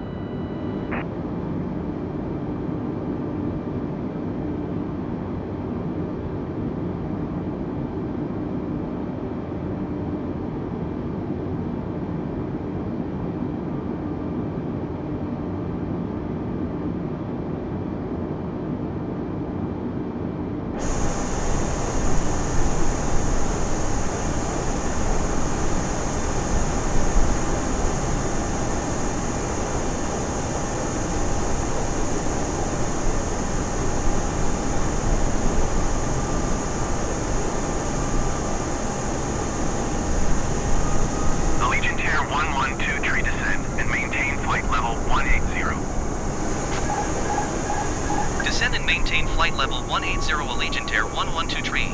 Allegiant Air 112 tree.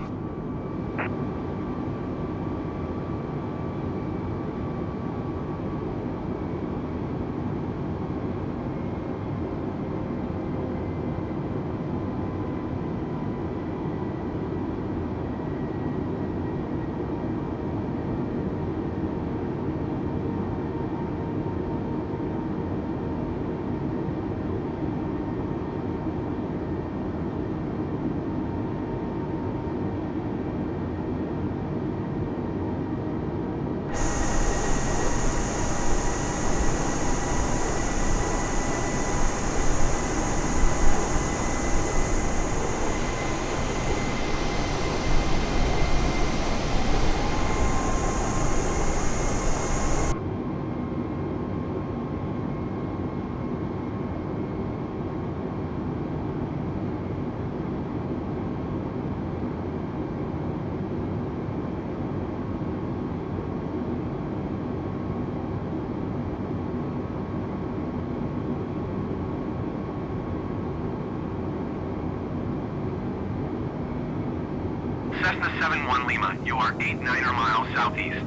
Cessna 71 Lima, you are 89er miles southeast.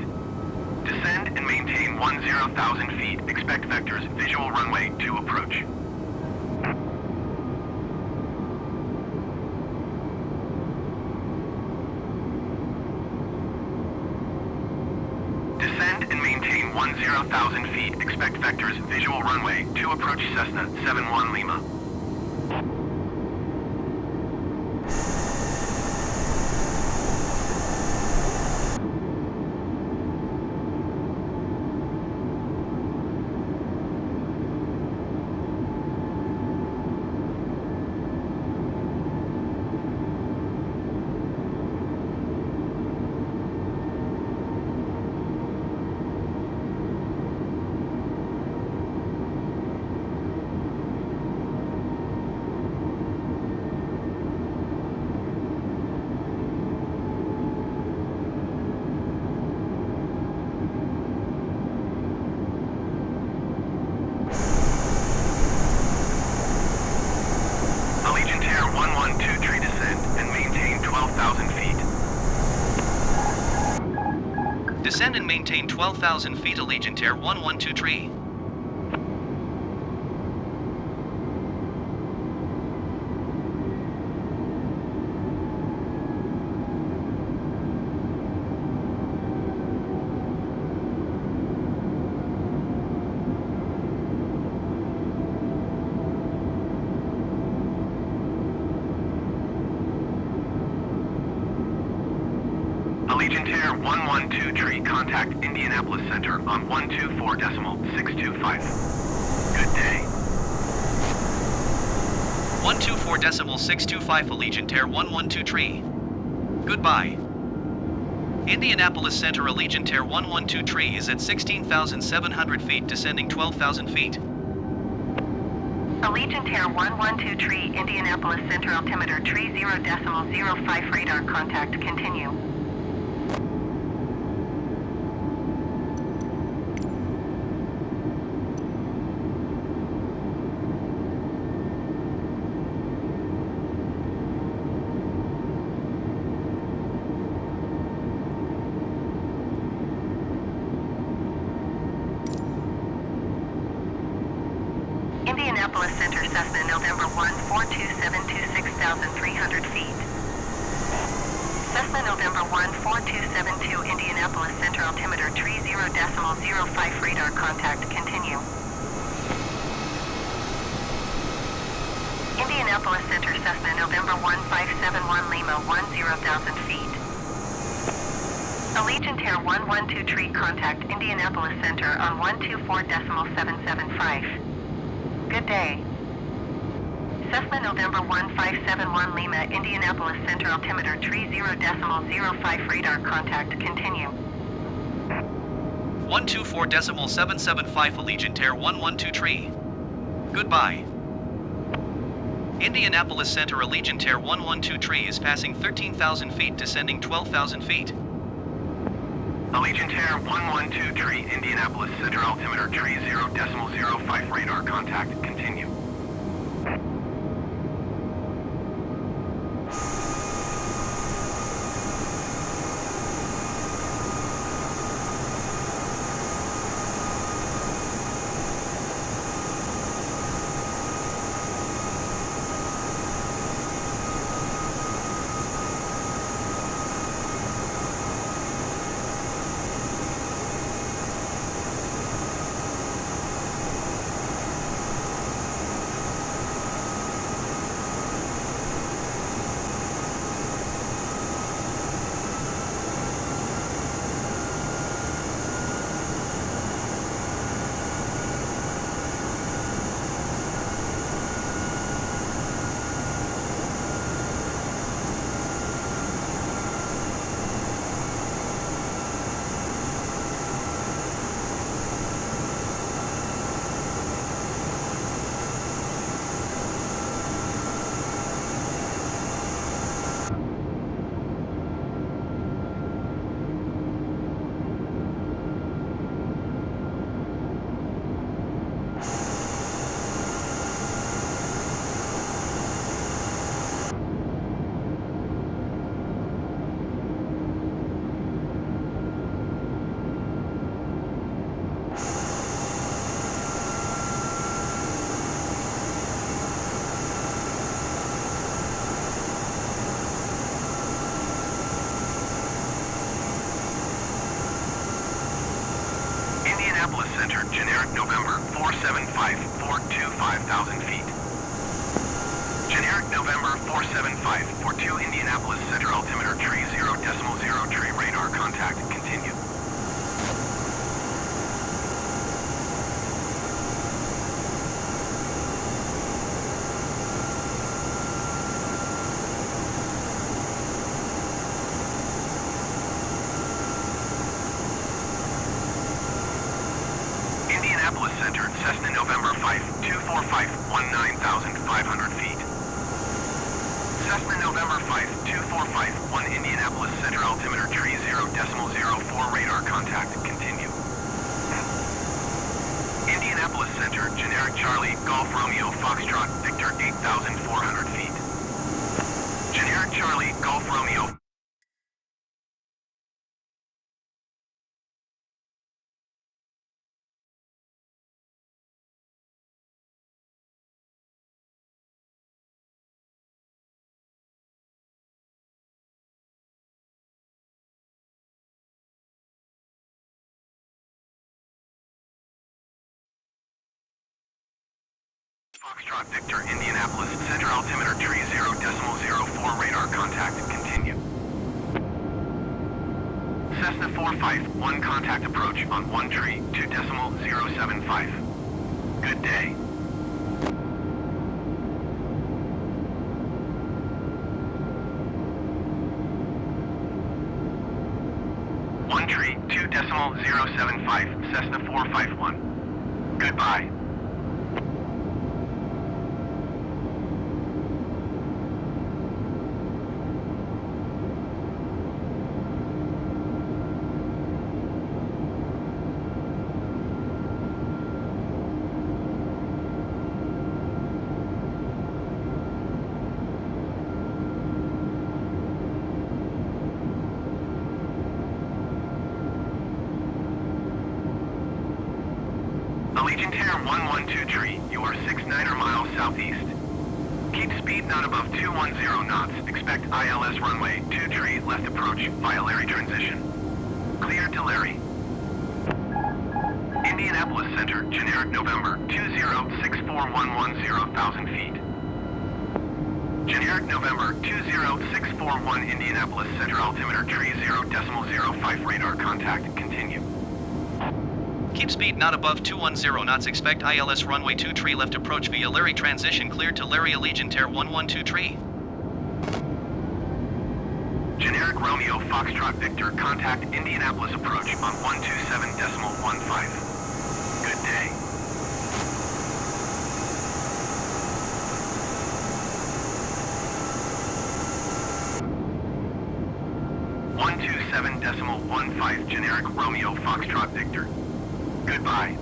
Descend and maintain 10,000 feet. Expect vectors, visual runway 2 approach. Descend and maintain 10,000 feet. Expect vectors, visual runway 2 approach Cessna 71 Lima. Allegiant Air 112 tree descend and maintain 12,000 feet. Descend and maintain 12,000 feet Allegiant Air 112 tree. Allegiant Air 112 tree, contact Indianapolis Center on 124.625. Good day. 124.625 Allegiant Air 112 tree. Goodbye. Indianapolis Center Allegiant Air 112 tree is at 16,700 feet, descending 12,000 feet. Allegiant Air 112 tree, Indianapolis Center altimeter tree 0.05 radar contact, continue. Indianapolis Center Cessna November 1 4272 feet. Cessna November 1 4272 Indianapolis Center altimeter tree 0.05 radar contact, continue. Indianapolis Center Cessna November 1571 Lima 10,000 feet. Allegiant Air 112 tree, contact Indianapolis Center on 124.775. Good day. Cessna November 1571 Lima, Indianapolis Center altimeter tree 0.05 radar contact, continue. 124.775 Allegiant Air 112 tree. Goodbye. Indianapolis Center Allegiant Air 112 tree is passing 13,000 feet, descending 12,000 feet. Allegiant Air 112 tree, Indianapolis Center altimeter tree 0.05 radar contact, continue. generic November 475-425,000 feet. Generic November 475-42 Indianapolis Center altimeter tree 0.0 tree radar contact continue. Indianapolis Center, Cessna November 5-245-19,500 feet. Cessna November 5-245-1 Indianapolis Center altimeter tree 0.04 radar contact continue. Indianapolis Center, generic Charlie, Golf Romeo, Foxtrot, Victor 8,400 feet. Generic Charlie, Golf Romeo. Foxtrot Victor, Indianapolis Center altimeter tree 0.04 radar contact continue. Cessna 451 contact approach on 1 tree 2.075. Good day. One tree 2.075 Cessna 451. Goodbye. Allegiant Air 112 tree, you are 6-9 miles southeast. Keep speed not above 210 knots. Expect ILS runway 2 tree left approach via Larry transition. Clear to Larry. Indianapolis Center, generic November 206411,000 feet. Generic November 20641 Indianapolis Center altimeter tree 0.05 radar contact continue. Keep speed not above 210 knots. Expect ILS runway 2 tree left approach via Larry transition cleared to Larry. Allegiant Air 112 tree. Generic Romeo Foxtrot Victor contact Indianapolis approach on 127.15. Good day. One 27.15 generic Romeo Foxtrot Victor. Goodbye.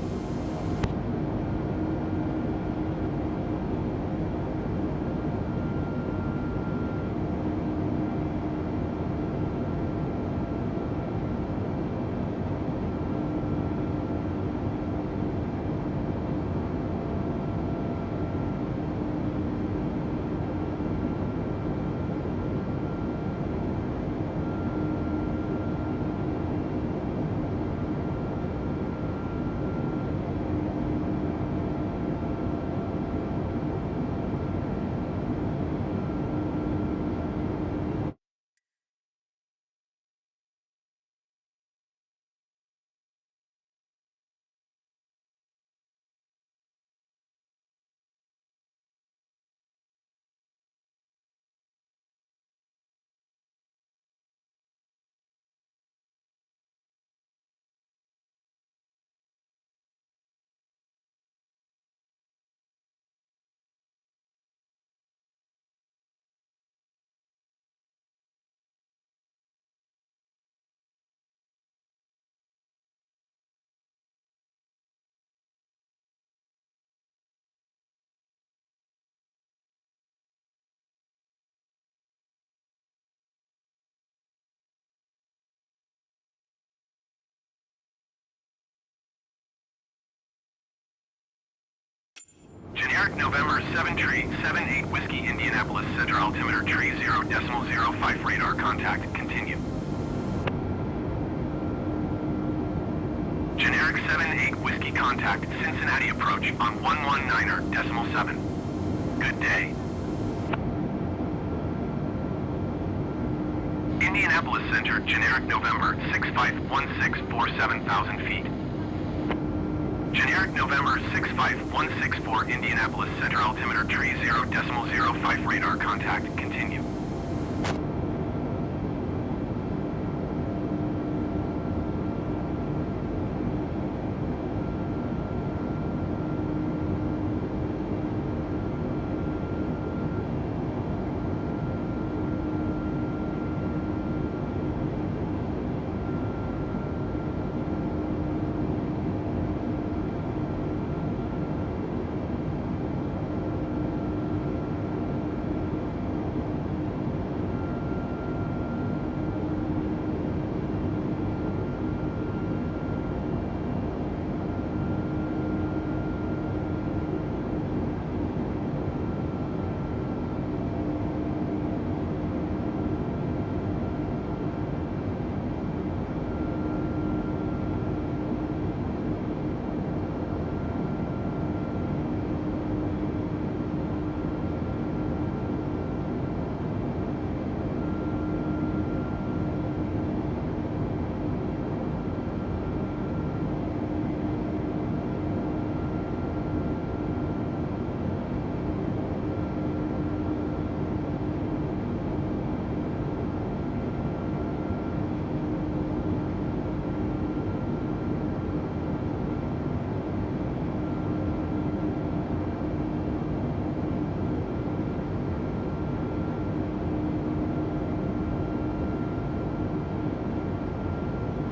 Generic November 7 tree 78 Whiskey Indianapolis Center altimeter tree 0.05 radar contact continue. Generic KJAX-78 Whiskey contact Cincinnati approach on 119.7. Good day. Indianapolis Center, generic November 651647,000 feet. Generic November 65164 Indianapolis Center, altimeter tree 0.05 radar contact, continue.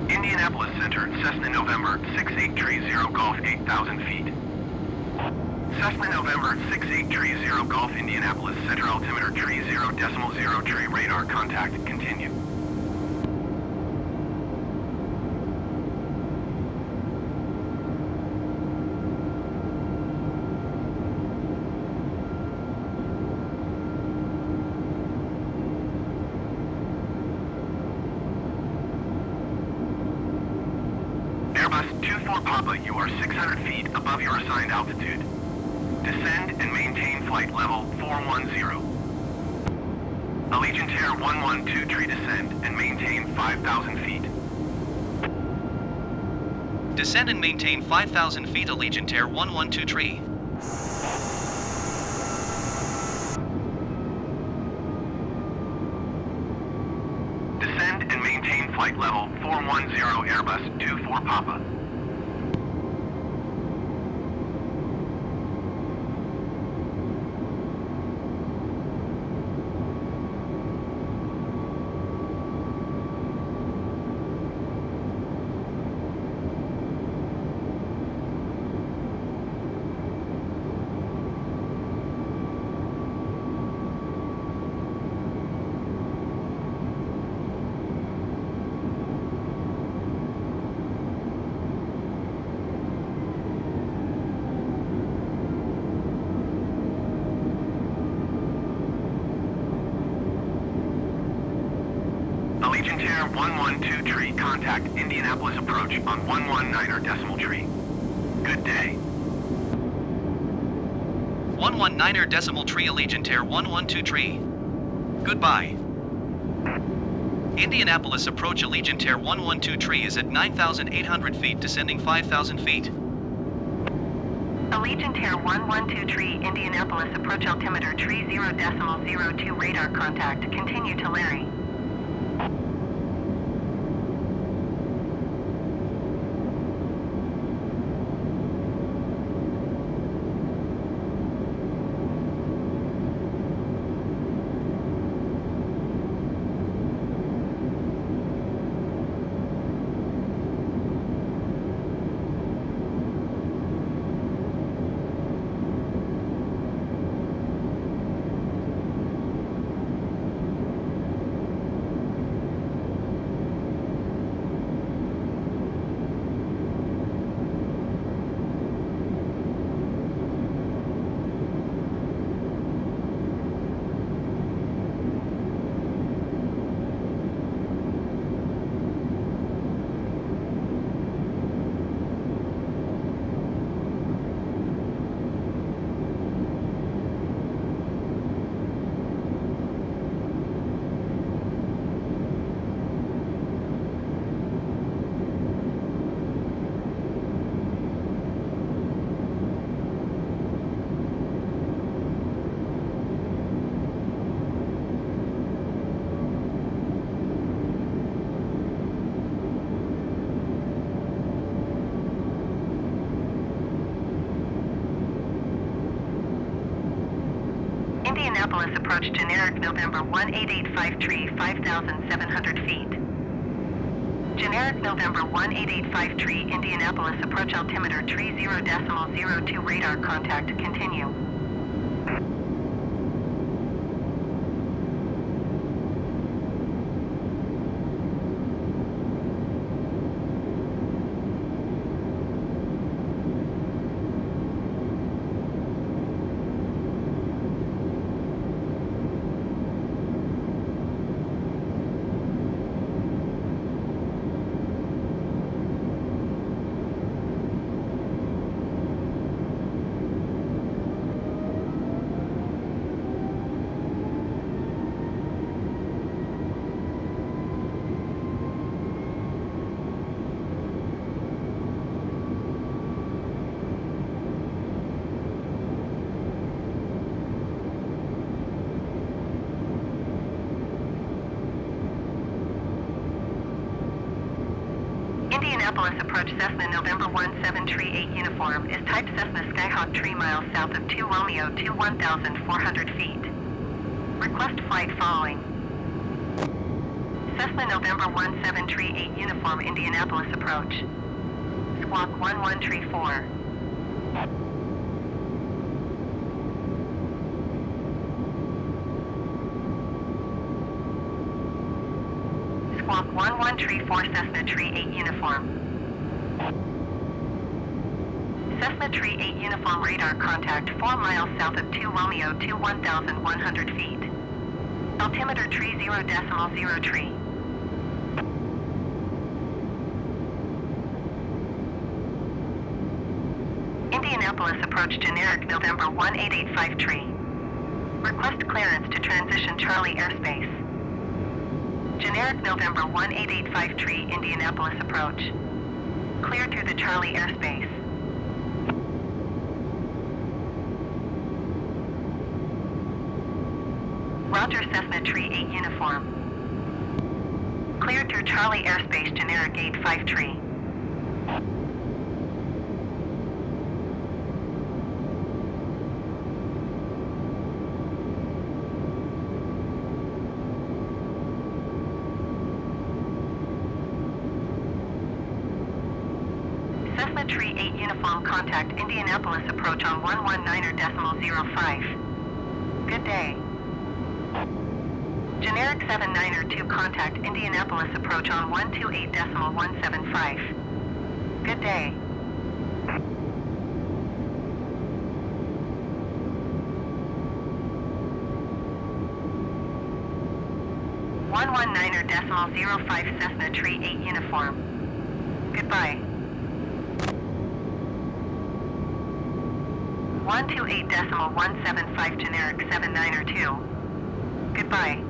Indianapolis Center, Cessna November 6830 Golf 8,000 feet. Cessna November 6830 Golf Indianapolis Center, altimeter tree 0.0 tree radar contact, continue. Airbus 24 Papa, you are 600 feet above your assigned altitude. Descend and maintain flight level 410. Allegiant Air 112 tree, descend and maintain 5,000 feet. Descend and maintain 5,000 feet, Allegiant Air 112 tree. Descend and maintain flight level 410 Airbus 24 Papa. Allegiant Air 112 tree, contact Indianapolis approach on 119.0 tree. Good day. 119.0 tree, Allegiant Air 112 tree. Goodbye. Indianapolis approach, Allegiant Air 112 tree is at 9,800 feet, descending 5,000 feet. Allegiant Air 112 tree, Indianapolis approach altimeter tree 0.02 radar contact, continue to Larry. Indianapolis approach generic November 1885 tree 5,700 feet. Generic November 1885 tree Indianapolis approach altimeter tree 0.02 radar contact continue. Indianapolis approach Cessna November 17 tree 8 uniform is type Cessna Skyhawk tree miles south of 2 Romeo to 1,400 feet. Request flight following. Cessna November 17 tree 8 uniform Indianapolis approach. Squawk 11 tree 4. Squawk 11 tree 4 Cessna tree 8 uniform. Cessna tree 8 uniform radar contact 4 miles south of 2 Romeo to 1,100 feet. Altimeter tree 0.0 tree. Indianapolis approach generic November 1885 tree. Request clearance to transition Charlie airspace. Generic November 1885 tree Indianapolis approach. Clear through the Charlie airspace. Roger Cessna tree 8 uniform. Clear through Charlie airspace generic 85 tree. Cessna tree 8 uniform contact Indianapolis approach on 119.05. Good day. Generic 792 contact Indianapolis approach on 128.175. Good day. .05 Cessna tree 8 uniform. Goodbye. 128.175 generic 792. Goodbye.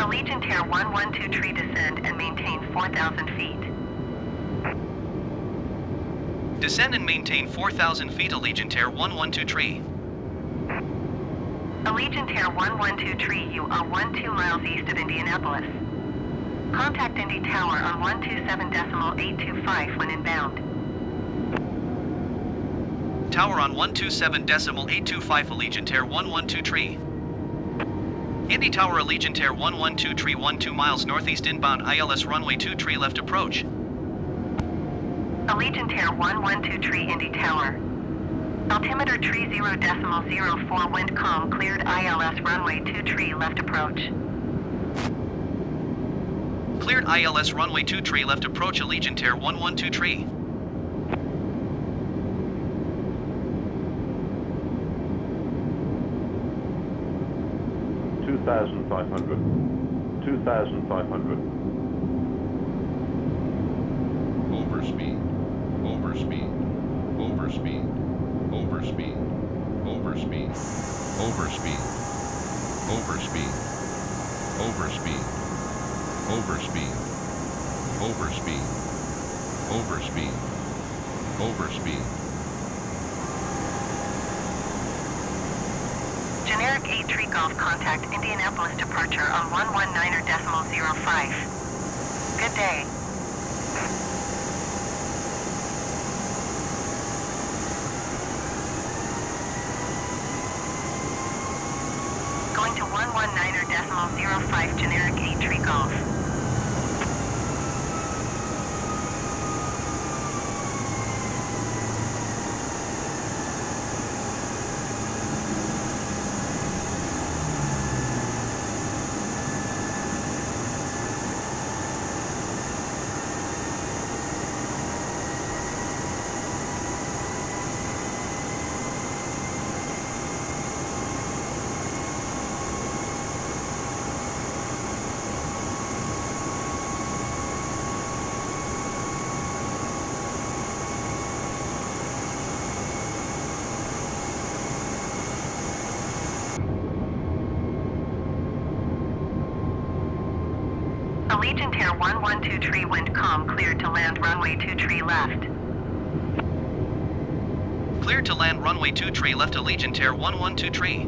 Allegiant Air 112 tree descend and maintain 4,000 feet. Descend and maintain 4,000 feet Allegiant Air 112 tree. Allegiant Air 112 tree, you are 12 miles east of Indianapolis. Contact Indy Tower on 127.825 when inbound. Tower on 127.825 Allegiant Air 112 tree. Indy Tower Allegiant Air 112 tree 12 miles northeast inbound ILS runway 2 tree left approach. Allegiant Air 112 tree Indy Tower. Altimeter tree 0.04 wind calm cleared ILS runway 2 tree left approach. Cleared ILS runway 2 tree left approach Allegiant Air 112 tree. $2,500. Overspeed, overspeed, overspeed, overspeed, overspeed, overspeed, overspeed, overspeed, overspeed, overspeed, overspeed, overspeed. Generic 8 tree golf contact Indianapolis departure on 119.05. Good day. Going to 119.05 generic 8 tree golf. Allegiant Air 112 tree wind calm cleared to land runway 2 tree left. Cleared to land runway 2 tree left Allegiant Air 112 tree.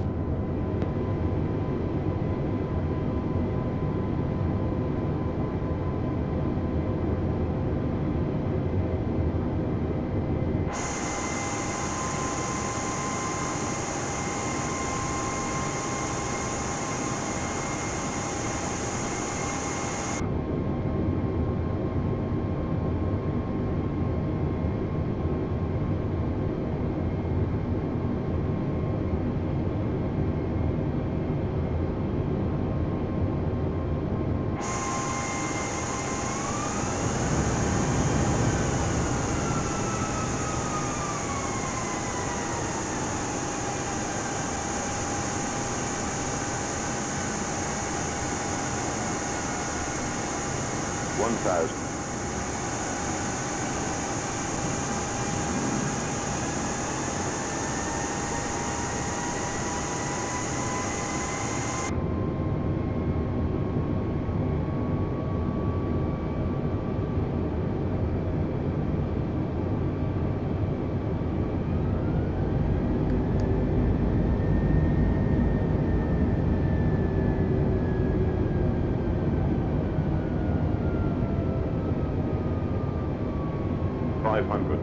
$1,000. $500.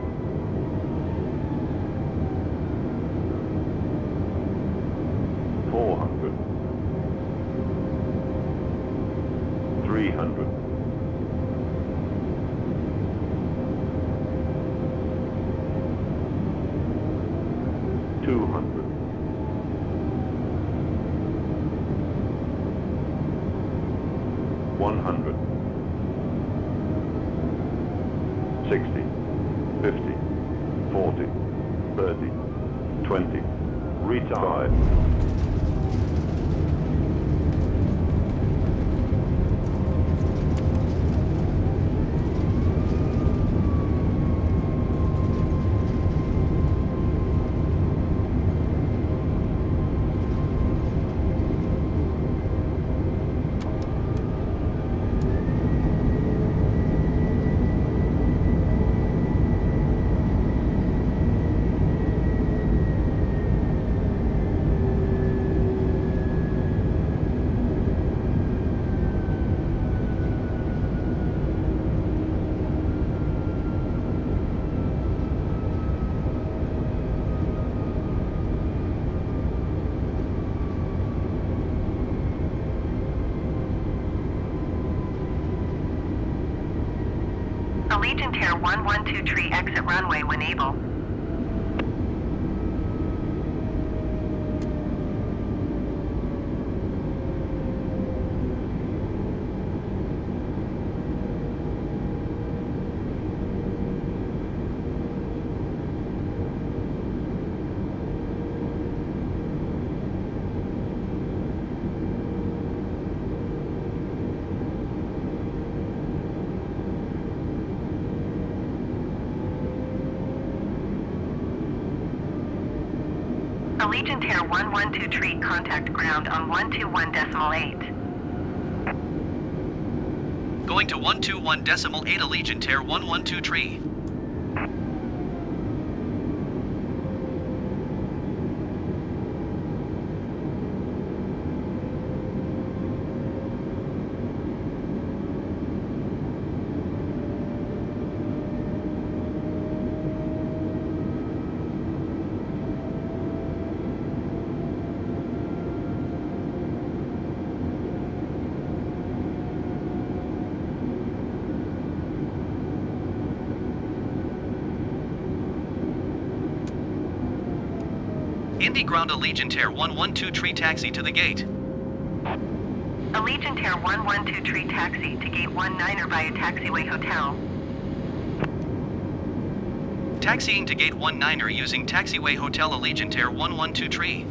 $400. $300. $200. $100. 60, 50, 40, 30, 20, retire. Allegiant Air 112 tree exit runway when able. Allegiant Air 112 tree contact ground on 121.8. Going to 121.8 Allegiant Air 112 tree. Indy ground Allegiant Air 112 tree taxi to the gate. Allegiant Air 112 tree taxi to gate 19er via Taxiway Hotel. Taxiing to gate 19er using Taxiway Hotel Allegiant Air 112 tree.